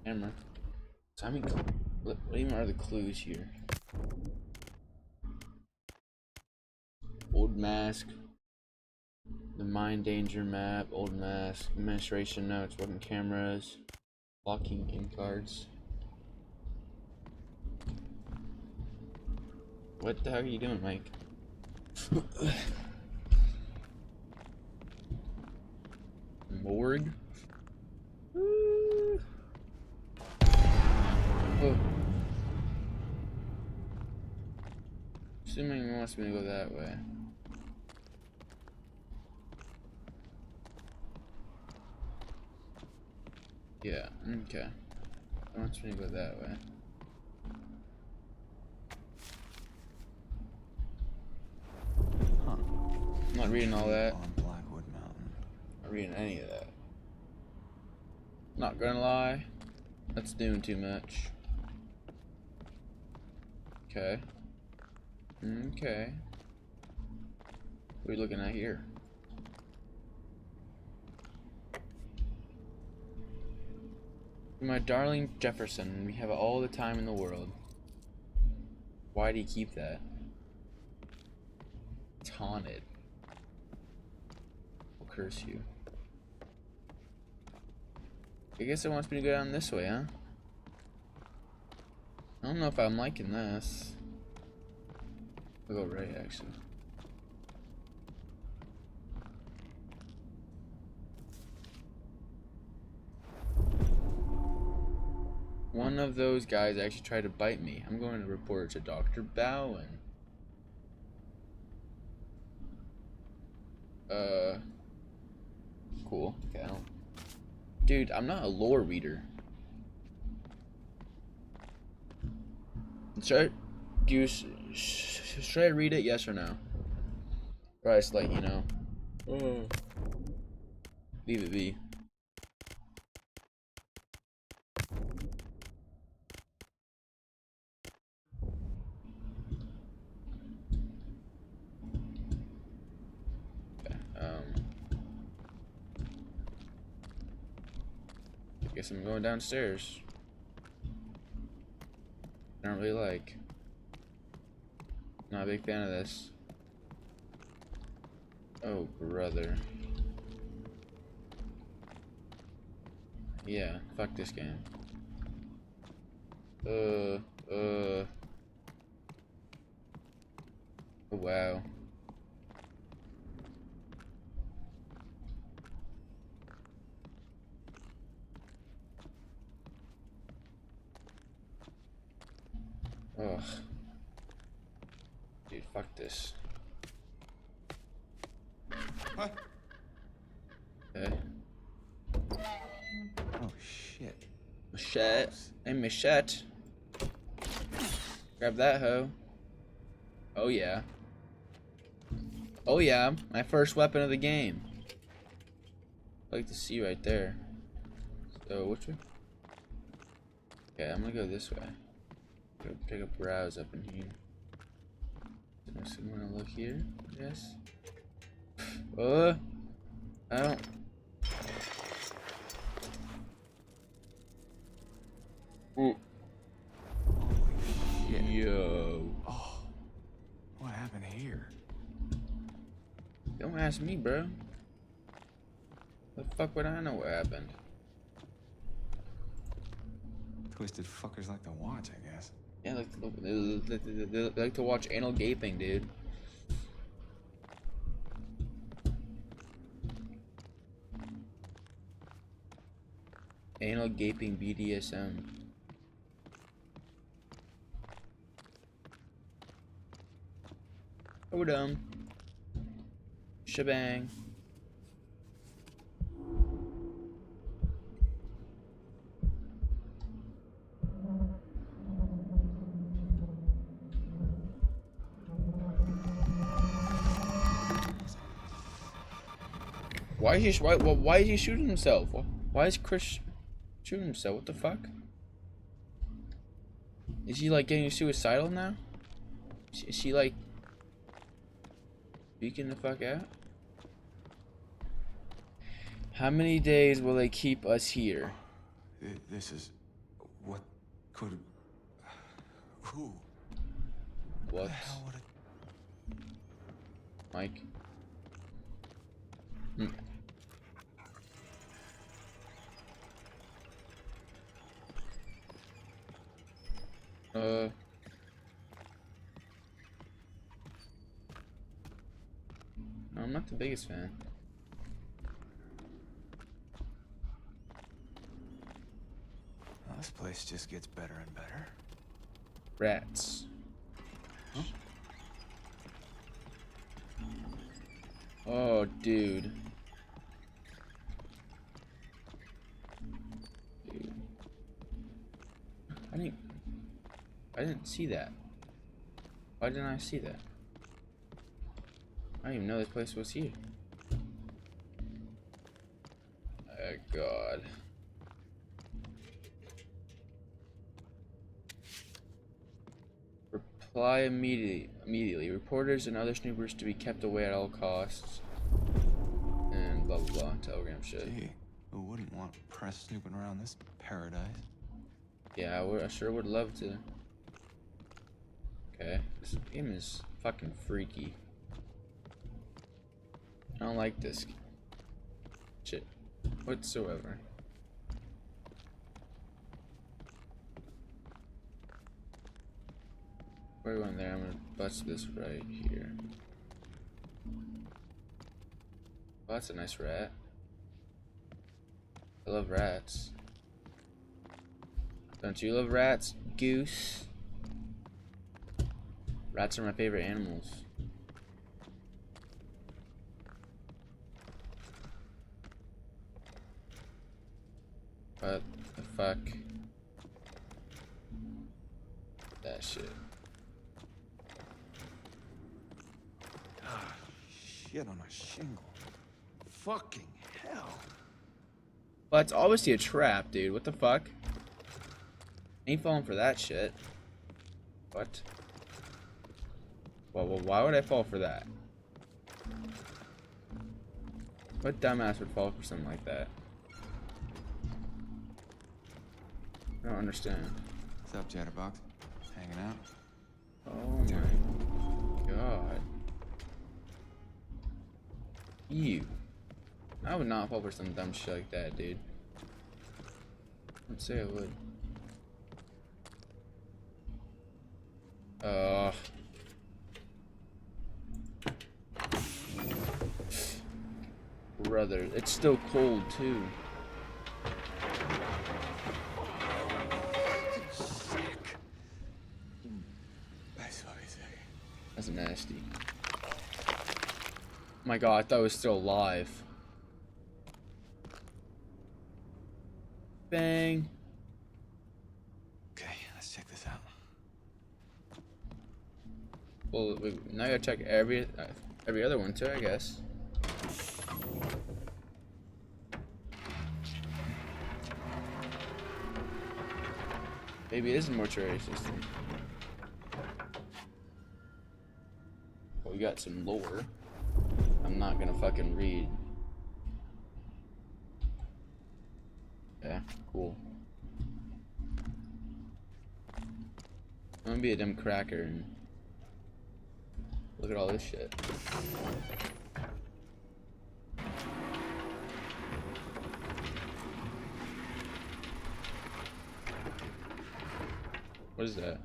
Camera. So I mean, what even are the clues here? Old mask. The mine danger map. Old mask. Administration notes. Working cameras. Locking in cards. What the heck are you doing, Mike? Morgue? Oh. Assuming he wants me to go that way. Yeah, okay. He wants me to go that way. Huh. I'm not reading all that. On Blackwood Mountain. Not reading any of that. Not gonna lie, that's doing too much. Okay. Okay. What are we looking at here? My darling Jefferson, we have all the time in the world. Why do you keep that? It's haunted. I'll curse you. I guess it wants me to go down this way, huh? I don't know if I'm liking this. I'll go right, actually. One of those guys actually tried to bite me. I'm going to report it to Dr. Bowen. Cool. Okay, I don't... Dude, I'm not a lore reader. Should I read it? Yes or no? Or I just like, you know. Leave it be. Okay, I guess I'm going downstairs. I don't really like. Not a big fan of this. Oh, brother. Yeah, fuck this game. Oh, wow. Ugh. Dude, fuck this. Huh? Okay. Oh shit. Machete. Hey, machete. Grab that hoe. Oh yeah. Oh yeah, my first weapon of the game. I like to see right there. So which way? Okay, I'm gonna go this way. Go take a browse up in here. Does someone wanna look here? Yes. I don't. Ooh. Holy shit. Yo. Oh. What happened here? Don't ask me, bro. The fuck would I know what happened? Twisted fuckers like to watch, I guess. Yeah, they like to watch anal gaping, dude. Anal gaping BDSM. Shoot him. Shebang. Why is he shooting himself? Why is Chris shooting himself? What the fuck? Is he like getting suicidal now? Is he like speaking the fuck out? How many days will they keep us here? This is... What could... Who? What? The hell would it... Mike? No, I'm not the biggest fan. Well, this place just gets better and better. Rats. Huh? Oh, dude. Dude. I didn't see that. Why didn't I see that? I didn't even know this place was here. Oh God. Reply immediately. Reporters and other snoopers to be kept away at all costs. And blah blah blah. Telegram shit. Gee, who wouldn't want press snooping around this paradise? Yeah, I sure would love to. Okay, this game is fucking freaky. I don't like this shit whatsoever. We're going there. I'm gonna bust this right here. Oh, that's a nice rat. I love rats. Don't you love rats, Goose? Rats are my favorite animals. What the fuck? That shit. Ah, shit on a shingle. Fucking hell. Well, it's obviously a trap, dude. What the fuck? Ain't falling for that shit. What? Well, why would I fall for that? What dumbass would fall for something like that? I don't understand. What's up, Chatterbox? Hanging out? Oh my god. You. I would not fall for some dumb shit like that, dude. I'd say I would. Brother, it's still cold too. Sick. That's what I say. That's nasty. My god, I thought it was still alive. Bang. Okay, let's check this out. Well, now I gotta check every other one too, I guess. Maybe it is a mortuary system. Well, we got some lore. I'm not gonna fucking read. Yeah, cool. I'm gonna be a dumb cracker and look at all this shit. What is that?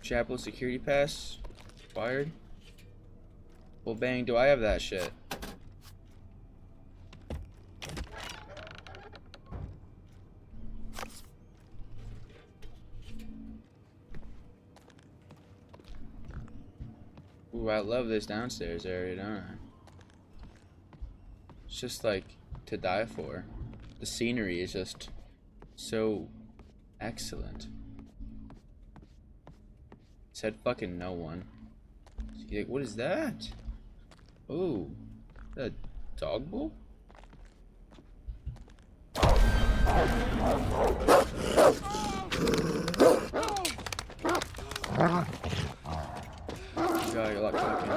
Chapel security pass acquired. Well, bang, do I have that shit? Ooh, I love this downstairs area, don't I? It's just like to die for. The scenery is just so excellent. Said fucking no one. Like, what is that? Ooh, that dog bowl? God, you're like talking.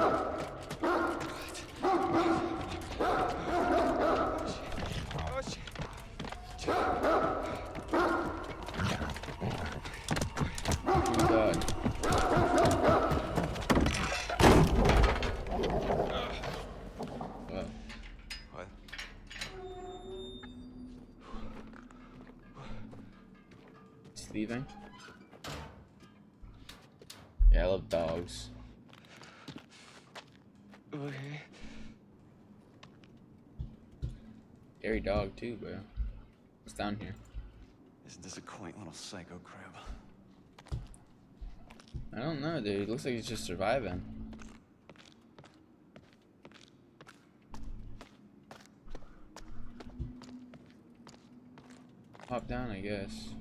Oh shit. Oh God. Wow. What? He's leaving. Yeah, I love dogs. Okay. Scary dog too, bro. What's down here? Isn't this a quaint little psycho crib? I don't know, dude. It looks like he's just surviving. Hop down, I guess.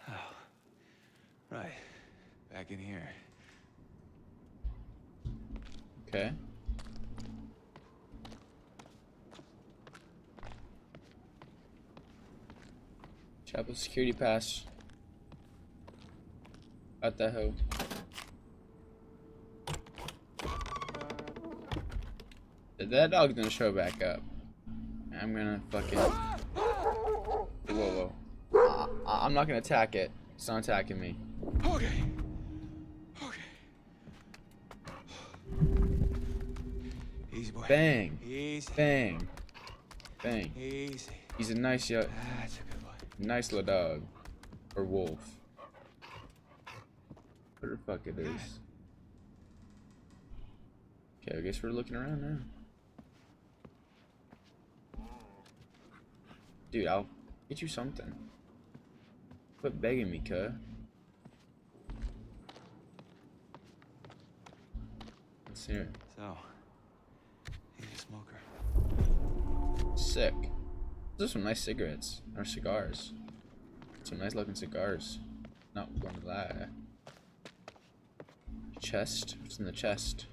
Oh. Right. Back in here. Okay. Chapel security pass. Got that hoe. That dog's gonna show back up. I'm gonna fucking. Whoa, whoa. I'm not gonna attack it. It's not attacking me. Okay. Okay. Easy boy. Bang. Easy. Bang. Bang. Easy. He's a nice, That's a good boy. nice little dog. Or wolf. What the fuck it is. Okay, I guess we're looking around now. Dude, I'll get you something. Quit begging me, cuh. Let's hear it. So, he's a smoker. Sick. Those are some nice cigarettes. Or cigars. Some nice looking cigars. Not gonna lie. Chest? What's in the chest?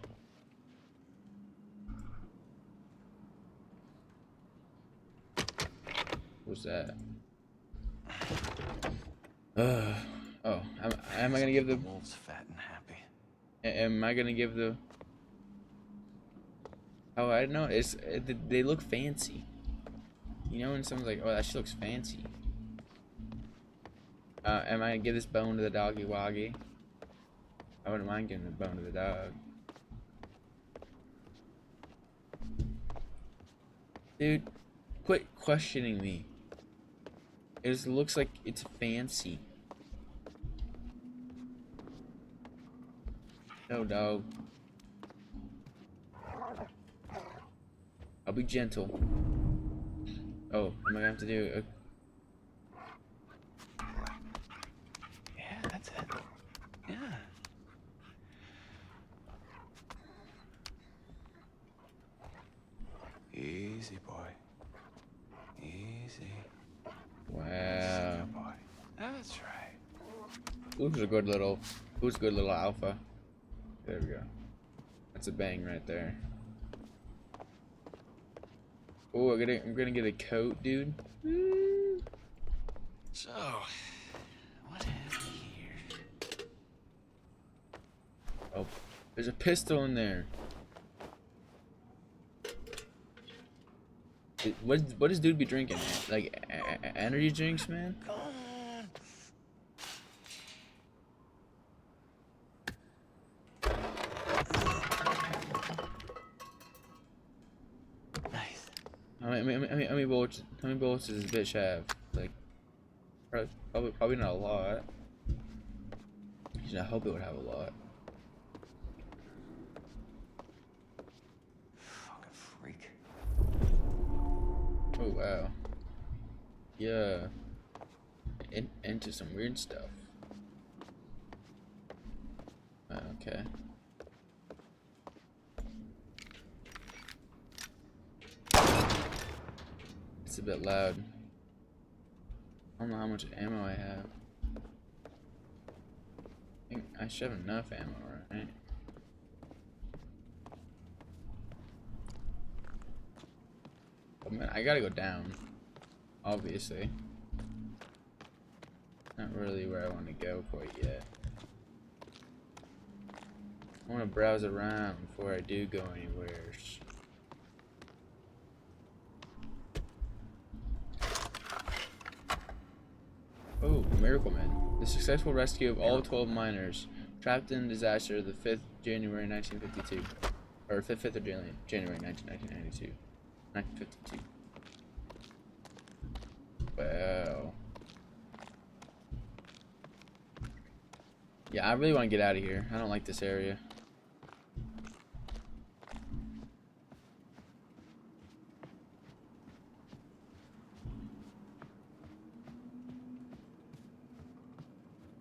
What's that? Oh, am I gonna give the? wolf's fat and happy. Am I gonna give the? Oh, I don't know. They look fancy. You know when someone's like, "Oh, that shit looks fancy." Am I gonna give this bone to the doggy woggy? I wouldn't mind giving the bone to the dog. Dude, quit questioning me. It just looks like it's fancy. No, dog. I'll be gentle. Oh, am I gonna have to do? Yeah, that's it. Yeah. Easy, boy. Easy. Wow. Good boy. That's right. Who's a good little alpha? There we go. That's a bang right there. Oh, I'm gonna get a coat, dude. Woo. So, what have we here? Oh, there's a pistol in there. What does dude be drinking? Like energy drinks, man? Nice. How many bullets does this bitch have? Like, probably not a lot. I hope it would have a lot. Fucking freak. Oh wow. Yeah. into some weird stuff. Okay. It's a bit loud. I don't know how much ammo I have. I think I should have enough ammo, right? Oh man, I gotta go down. Obviously. Not really where I want to go quite yet. I want to browse around before I do go anywhere. Oh, Miracle Man. The successful rescue of all 12 miners trapped in disaster the 5th January 1952. Or 5th of January 1992. 1952. Wow. Yeah, I really want to get out of here. I don't like this area.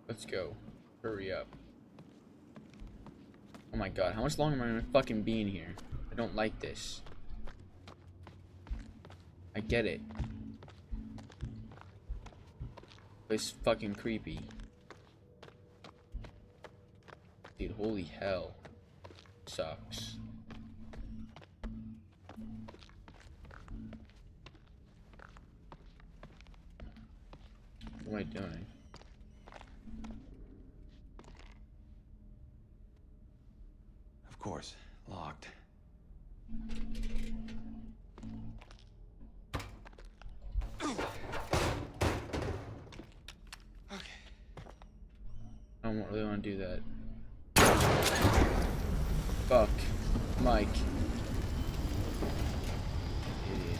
Let's go. Hurry up. Oh my god, how much longer am I gonna fucking be in here? I don't like this. I get it. It's fucking creepy. Dude, holy hell. Sucks. What am I doing? Of course, locked. I don't really want to do that. Fuck. Mike. Idiot.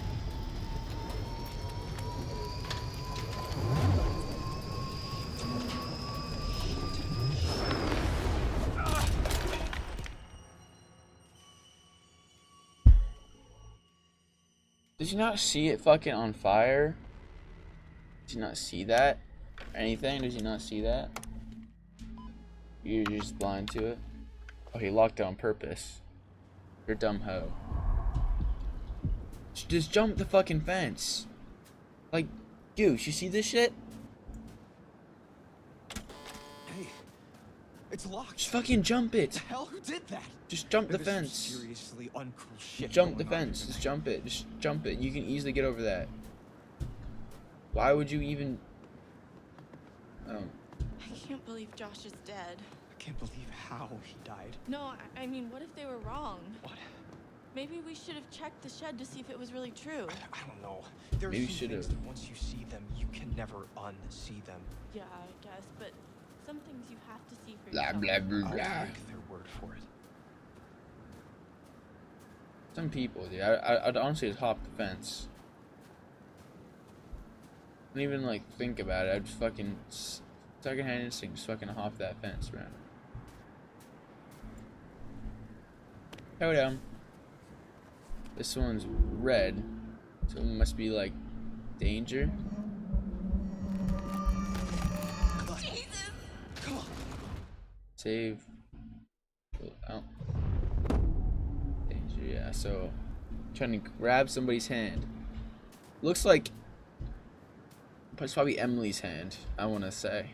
Did you not see it fucking on fire? Did you not see that? Anything? Did you not see that? You're just blind to it? Oh, he locked it on purpose. You're a dumb hoe. Just jump the fucking fence. Like, Goose, you see this shit? Hey, it's locked. Just fucking jump it. What the hell? Who did that? Just jump the There's some fence. seriously uncool shit. Jump the going on fence. here Just tonight. jump it. Just jump it. You can easily get over that. Why would you even... I don't... I can't believe Josh is dead. I can't believe how he died. No, I mean, what if they were wrong? What? Maybe we should have checked the shed to see if it was really true. I don't know. There are Maybe some should've. things that once you see them, you can never unsee them. Yeah, I guess, but some things you have to see for Blah, yourself. blah, blah, I'll blah. take their word for it. Some people, dude. I'd honestly just hop the fence. Don't even, like, think about it. I'd just fucking... Secondhand instinct, just fucking hop that fence, man. Hold on. This one's red, so it must be like danger. Jesus! Come on. Save. Oh. Danger, yeah. So, trying to grab somebody's hand. Looks like it's probably Emily's hand, I want to say.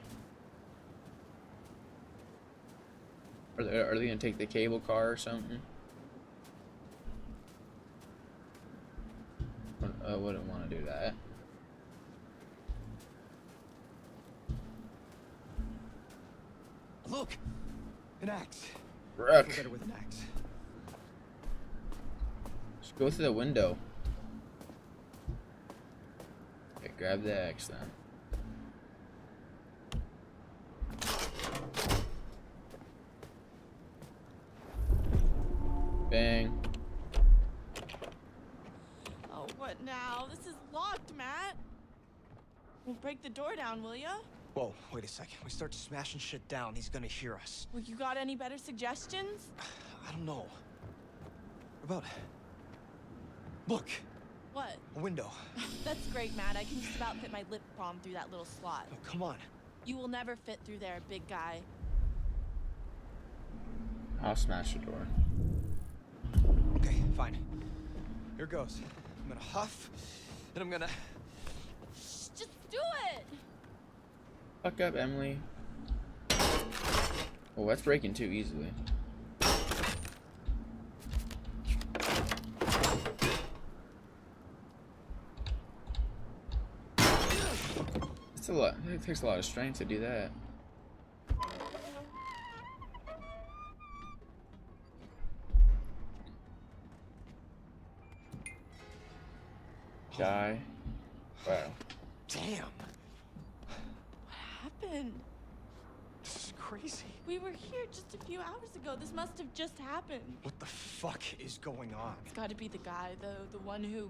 Are they gonna take the cable car or something? I wouldn't want to do that. Look! An axe. Rook. Feel better with an axe. Just go through the window. Okay, grab the axe then. Bang. Oh, what now? This is locked, Matt. Well, break the door down, will ya? Whoa, wait a second. We start smashing shit down, he's gonna hear us. Well, you got any better suggestions? I don't know. About... Look! What? A window. That's great, Matt. I can just about fit my lip balm through that little slot. Oh, come on. You will never fit through there, big guy. I'll smash the door. Okay, fine. Here goes. I'm gonna huff, and I'm gonna... Just do it! Fuck up, Emily. Oh, that's breaking too easily. It's a lot. It takes a lot of strength to do that. Die. Wow. Damn. What happened? This is crazy. We were here just a few hours ago. This must have just happened. What the fuck is going on? It's got to be the guy, the one who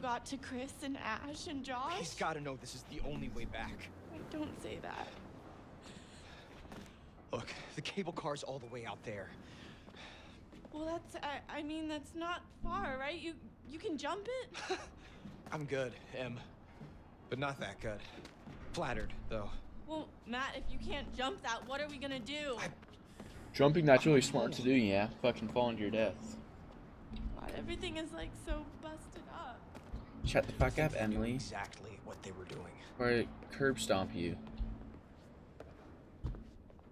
got to Chris and Ash and Josh. He's gotta know this is the only way back. Wait, don't say that. Look, the cable car's all the way out there. Well, I mean, that's not far, right? You can jump it? I'm good, Em. But not that good. Flattered, though. Well, Matt, if you can't jump that, what are we gonna do? Jumping, that's really smart to do, yeah. Fucking falling to your death. God, everything is like so busted up. Shut the fuck up, They knew Emily. exactly what they were doing. Or I curb stomp you.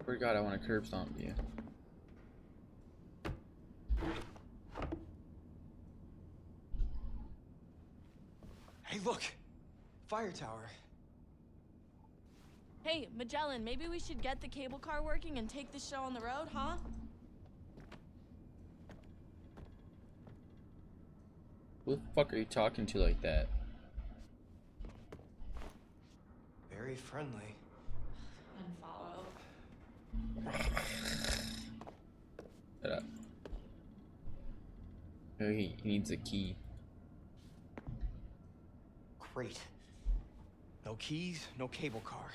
Swear to God, I want to curb stomp you. Hey, look! Fire tower. Hey, Magellan, maybe we should get the cable car working and take the show on the road, huh? Who the fuck are you talking to like that? Very friendly. Unfollow. Shut up. Oh, he needs a key. Great. No keys, no cable car.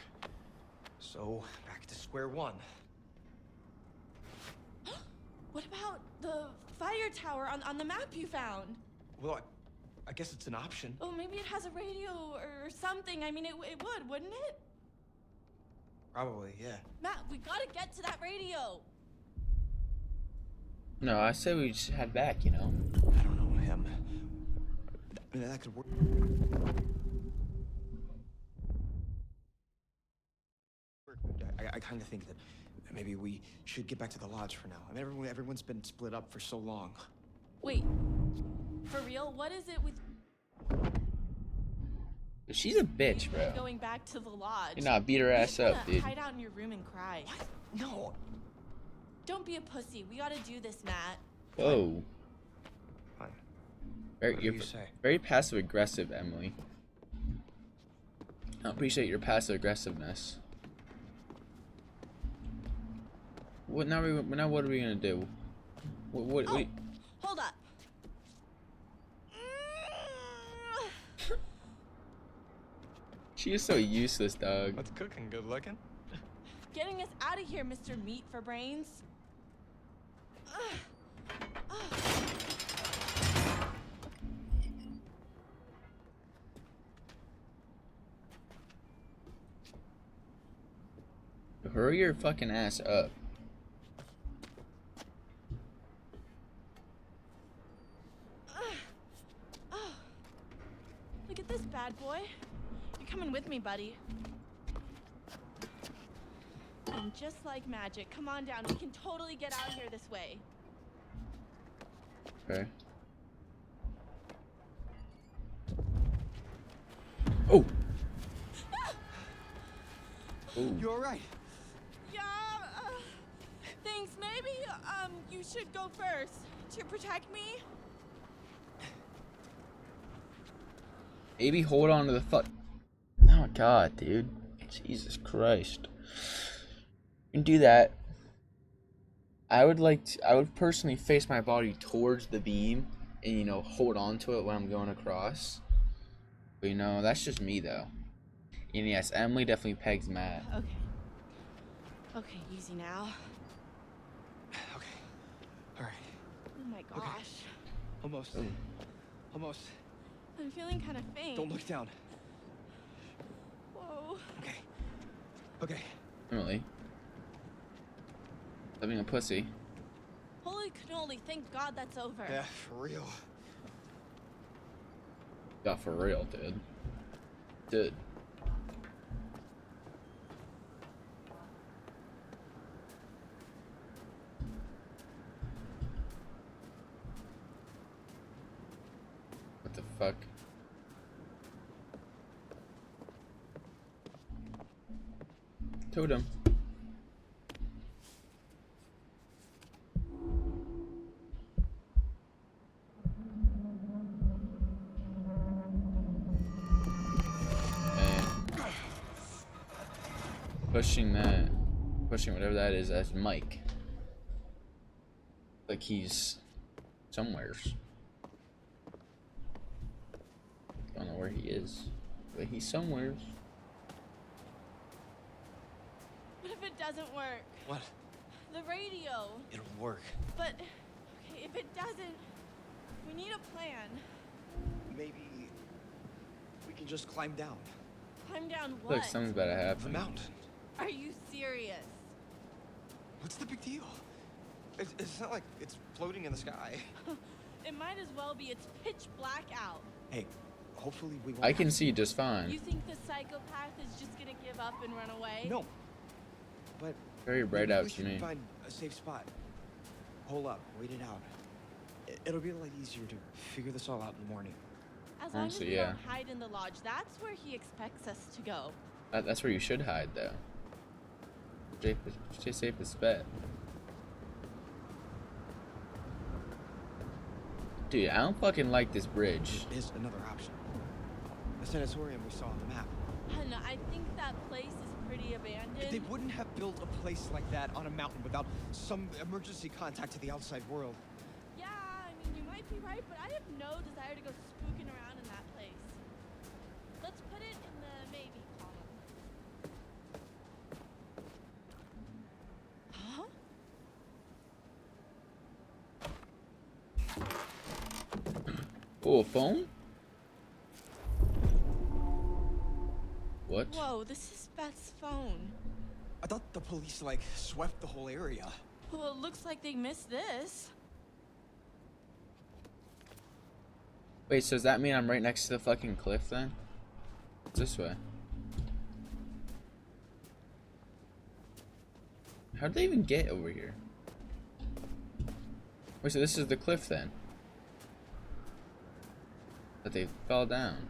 So, back to square one. What about the fire tower on the map you found? Well, I guess it's an option. Oh, maybe it has a radio or something. I mean, it would, wouldn't it? Probably, yeah. Matt, we gotta get to that radio. No, I said we just head back, you know. I don't know him. I mean, that could work. I kind of think that maybe we should get back to the lodge for now. I mean, everyone's been split up for so long. Wait, for real? What is it with She's a bitch, bro. going back to the lodge? You know, beat her ass You're up, gonna dude. hide out in your room and cry. What? No. Don't be a pussy. We gotta do this, Matt. Whoa. Fine. Very, Whatever you're you say. very passive aggressive, Emily. I appreciate your passive aggressiveness. What now? What are we gonna do? What Oh, hold up. She is so useless, dog. What's cooking? Good looking? Getting us out of here, Mr. Meat for Brains. Hurry your fucking ass up. Look at this bad boy. You're coming with me, buddy. And just like magic, come on down. We can totally get out of here this way. Okay. Oh. Ooh. You all right? Yeah, thanks. Maybe, you should go first to protect me. Maybe hold on to the fuck. Oh God, dude. Jesus Christ. You can do that. I would personally face my body towards the beam and, you know, hold on to it when I'm going across. But, you know, that's just me, though. And yes, Emily definitely pegs Matt. Okay. Okay, easy now. Okay. All right. Oh my gosh. Almost. Ooh. Almost. I'm feeling kind of faint. Don't look down. Whoa. Okay. Okay. Emily. Having a pussy. Holy cannoli, thank God that's over. Yeah, for real. Yeah, for real, dude. Dude. What the fuck? Totem. Pushing whatever that is as Mike. Like he's somewheres. Don't know where he is, but he's somewheres. What if it doesn't work? What? The radio. It'll work. But, okay, if it doesn't, we need a plan. Maybe we can just climb down Climb down Look, what? something's about to the happen. mountain. Are you serious? What's the big deal? It's not like it's floating in the sky. It might as well be. It's pitch black out. Hey, hopefully we won't. I can see just fine. You think the psychopath is just gonna give up and run away? No. But Very bright maybe out we to should me. find a safe spot. Hole up, wait it out. It'll be a lot easier to figure this all out in the morning. As long as Honestly, we yeah. don't hide in the lodge, that's where he expects us to go. That's where you should hide, though. Safest bet. Dude, I don't fucking like this bridge. There is another option. The sanatorium we saw on the map. And I think that place is pretty abandoned. They wouldn't have built a place like that on a mountain without some emergency contact to the outside world. Yeah, I mean, you might be right, but I have no desire to go spooking around in that place. Let's put it in the maybe column. Huh? Oh, a phone? What? Whoa, this is Beth's phone. I thought the police, like, swept the whole area. Well, it looks like they missed this. Wait, so does that mean I'm right next to the fucking cliff then? It's this way. How did they even get over here? Wait, so this is the cliff then? That they fell down.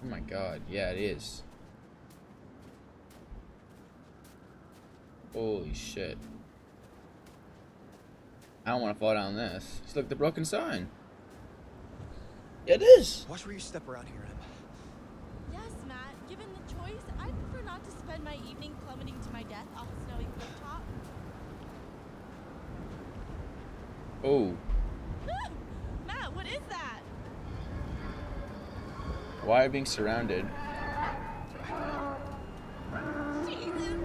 Oh my god, yeah, it is. Holy shit. I don't want to fall down this. Just look, the broken sign. Yeah, it is. Watch where you step around here, Em. Yes, Matt. Given the choice, I'd prefer not to spend my evening plummeting to my death off a snowy clifftop. Oh, Matt, what is that? why are being surrounded? Jesus.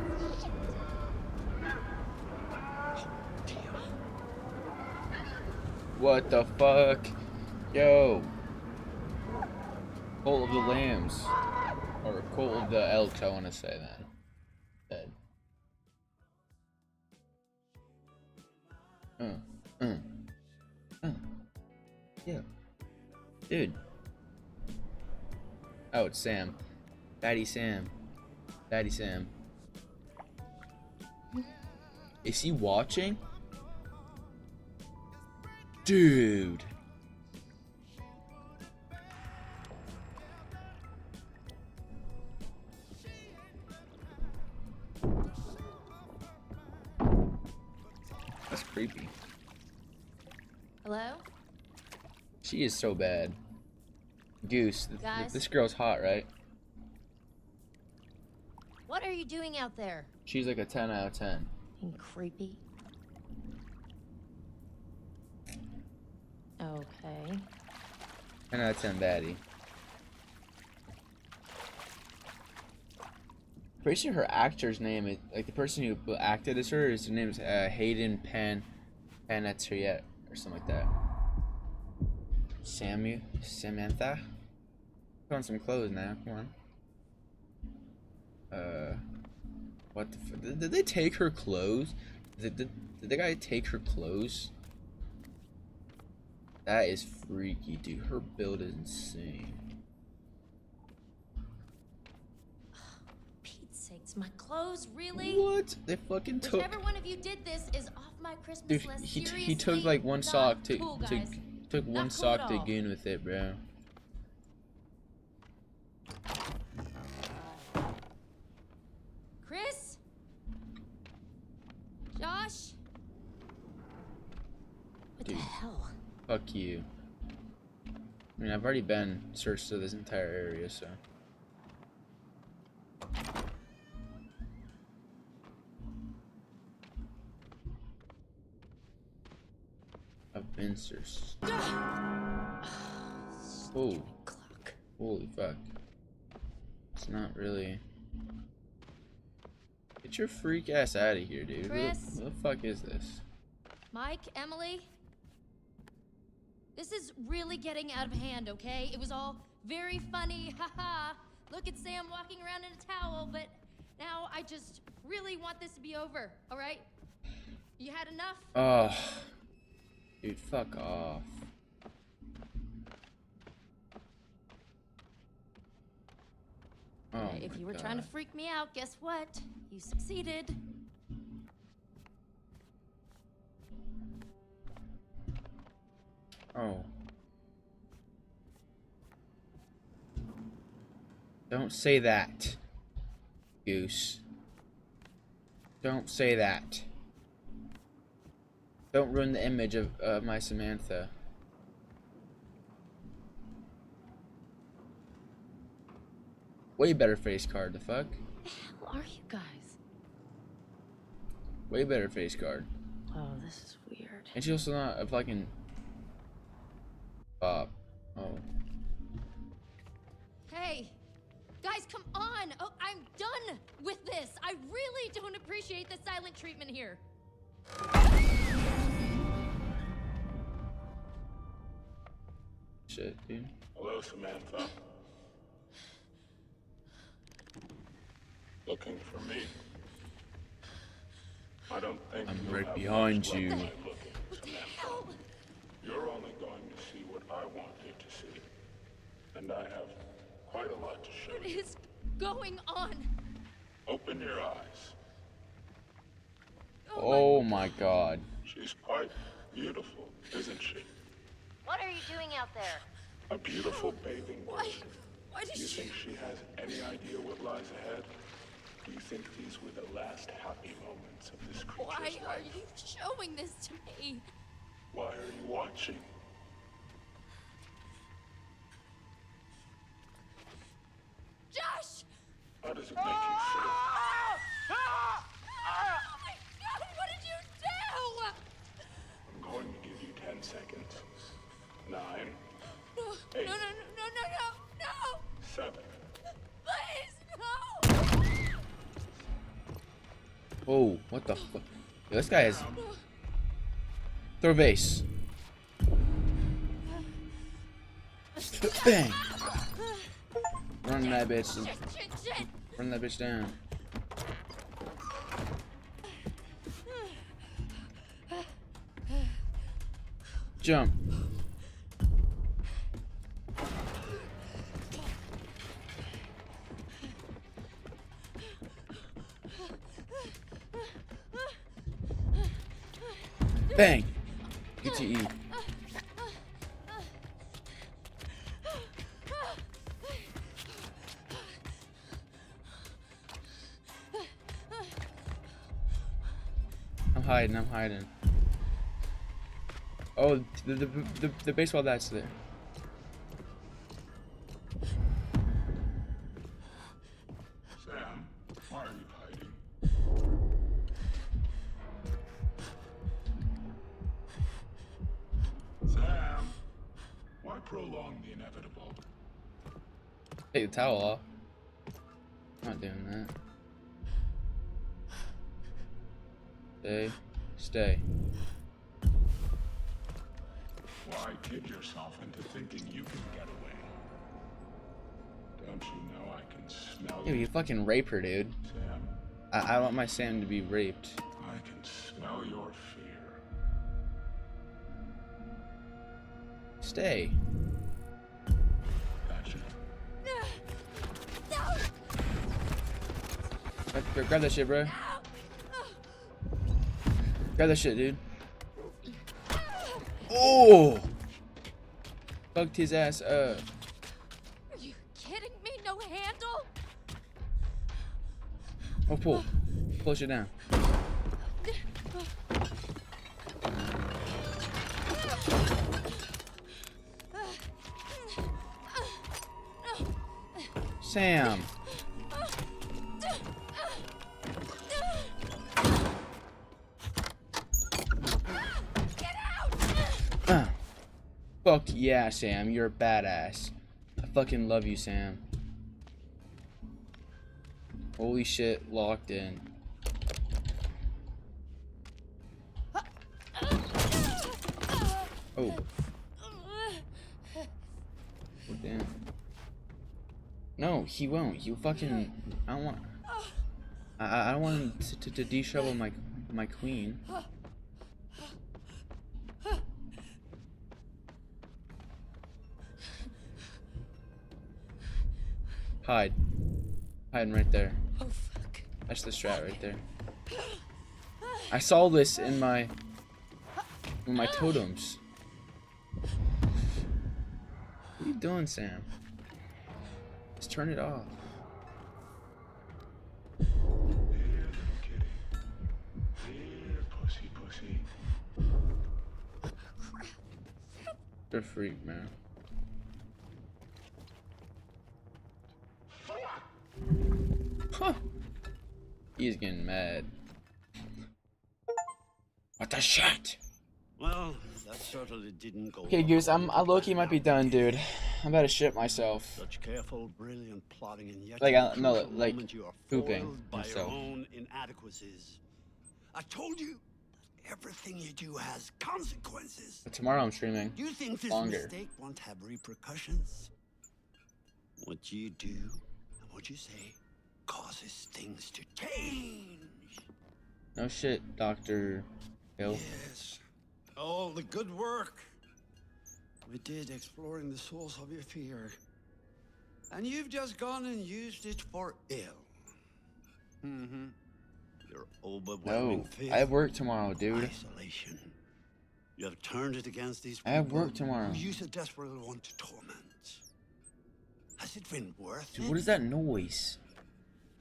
What the fuck? Yo. Cult of the Lambs. Or Cult of the Elks, I want to say then. Dead. Yeah. Dude. Oh, it's Sam. Daddy Sam. Daddy Sam. Is he watching? Dude. That's creepy. Hello? She is so bad. Goose, Guys? this girl's hot, right? What are you doing out there? She's like a 10 out of 10. Being creepy. Okay. 10 out of 10 baddie. Pretty sure her actor's name is like the person who acted as her. His name is Hayden Panettiere or something like that. Samantha. Put on some clothes now. Come on. What the? Did they take her clothes? Did the guy take her clothes? That is freaky, dude. Her build is insane. Pete's sakes, my clothes, really? What? They fucking took. Whichever one of you did this is off my Christmas Dude, list. he took Seriously? like one Not sock to cool, guys. took one Not cool sock at to all. goon with it, bro. Chris? Josh? What Dude. the hell? Fuck you. I mean, I've already been searched to this entire area, so. I've been searched. Oh. Clock. Holy fuck. It's not really. Get your freak ass out of here, dude. Chris? Who the fuck is this? Mike, Emily? This is really getting out of hand, okay? It was all very funny, haha. Look at Sam walking around in a towel, but now I just really want this to be over, alright? You had enough? Oh. Dude, fuck off. Oh If my you were God. trying to freak me out, guess what? You succeeded. Oh. Don't say that, Goose. Don't say that. Don't ruin the image of my Samantha. Way better face card, the fuck? Who are you guys? Way better face card. Oh, this is weird. And she's also not a fucking Bob. Oh. Hey, guys, come on! Oh, I'm done with this. I really don't appreciate the silent treatment here. Shit, dude. Hello, Samantha. Looking for me? I don't think I'm you'll right have behind much you. luck by looking, Samantha. You're only going to see what I want you to see. And I have quite a lot to show What you. is going on? Open your eyes. Oh my God. She's quite beautiful, isn't she? What are you doing out there? A beautiful bathing virgin. Why Do did you think she has any idea what lies ahead? Do you think these were the last happy moments of this Why creature's are life? you showing this to me? Why are you watching? Josh! How does it make you feel? Oh my God! What did you do? I'm going to give you 10 seconds. 9, No! 8, No! No! No! No! No! No! 7. Please, no! Oh, what the fuck? Yo, this guy is. Throw base. Bang! Run that bitch. Shit! Run that bitch down. Jump. Bang. Get to E. I'm hiding. Oh, the baseball bat's there. Sam, why are you hiding? Sam, why prolong the inevitable? Take the towel off. I'm not doing that. Stay. Stay. Why kid yourself into thinking you can get away? Don't you know I can smell Dude, you, you fucking rape her, dude. Sam? I want my Sam to be raped. I can smell your fear. Stay. Gotcha. Grab that shit, bro. Grab that shit, dude. Oh! Fucked his ass up. Are you kidding me? No handle? Oh, pull. Push it down. Sam. Fuck yeah, Sam. You're a badass. I fucking love you, Sam. Holy shit, locked in. Oh. Oh, damn. No, he won't. You fucking. I don't want. I don't want him to de-shovel my queen. Hide. Hiding right there. Oh, fuck. That's the strat right there. I saw this in my totems. What are you doing, Sam? Just turn it off. Here, little kitty. Here, pussy, pussy. You're a freak, man. Huh. He's getting mad. What the shit? Well, that certainly didn't go. Okay, Goose, I low-key might be done, dude. I'm about to shit myself. Such careful, brilliant plotting, and yet Like, in a no, crucial like, moment you are pooping foiled by myself. your own inadequacies. I told you that everything you do has consequences. But tomorrow I'm streaming. Do you think this Longer. mistake won't have repercussions? What you do and what you say causes things to change. No shit, Dr. Hill. Yes. All the good work we did exploring the source of your fear. And you've just gone and used it for ill. Mm-hmm. Your overwhelming No, fear. I have work tomorrow, dude. Isolation. You have turned it against these people. I have work tomorrow. Who you so desperately want to torment. Has it been worth Dude, it? what is that noise?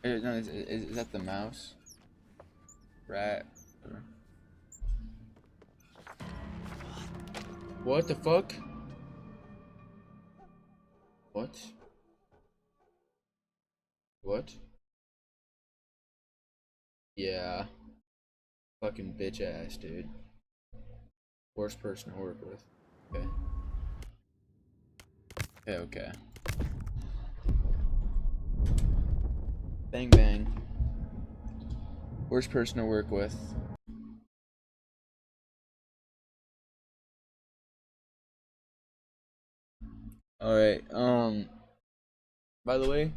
No, is that the mouse? Rat. What the fuck? What? What? Yeah. Fucking bitch ass, dude. Worst person to work with. Okay. Okay, okay. Bang bang. Worst person to work with. Alright, by the way,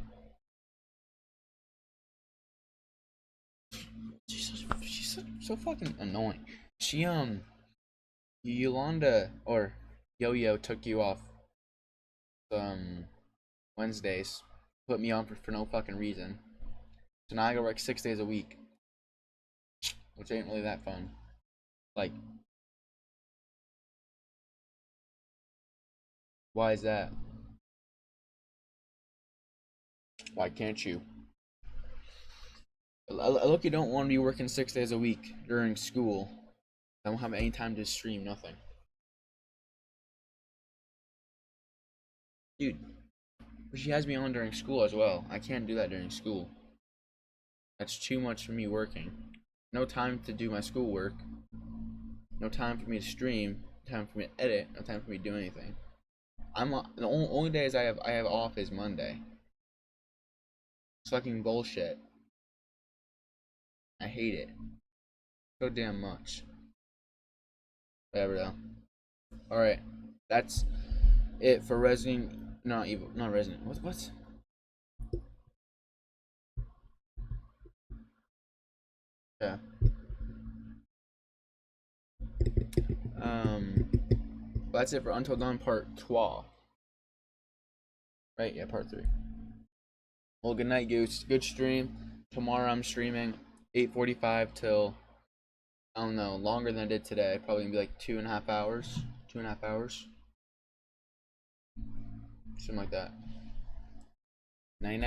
she's so fucking annoying. She, Yolanda, or Yo-Yo took you off, Wednesdays, put me on for no fucking reason. So now I go work 6 days a week, which ain't really that fun. Like, why is that? Why can't you? Look, you don't want to be working 6 days a week during school. I don't have any time to stream, nothing. Dude, she has me on during school as well. I can't do that during school. That's too much for me working. No time to do my schoolwork. No time for me to stream. No time for me to edit. No time for me to do anything. The only days I have off is Monday. It's fucking bullshit. I hate it. So damn much. Whatever though. Alright. That's it for Resident not Evil. Not Resident. What? Yeah. That's it for Until Dawn Part 12. Right, yeah, Part 3. Well, good night, Goose. Good stream. Tomorrow I'm streaming 8:45 till, I don't know, longer than I did today. Probably gonna be like 2.5 hours. 2.5 hours. Something like that.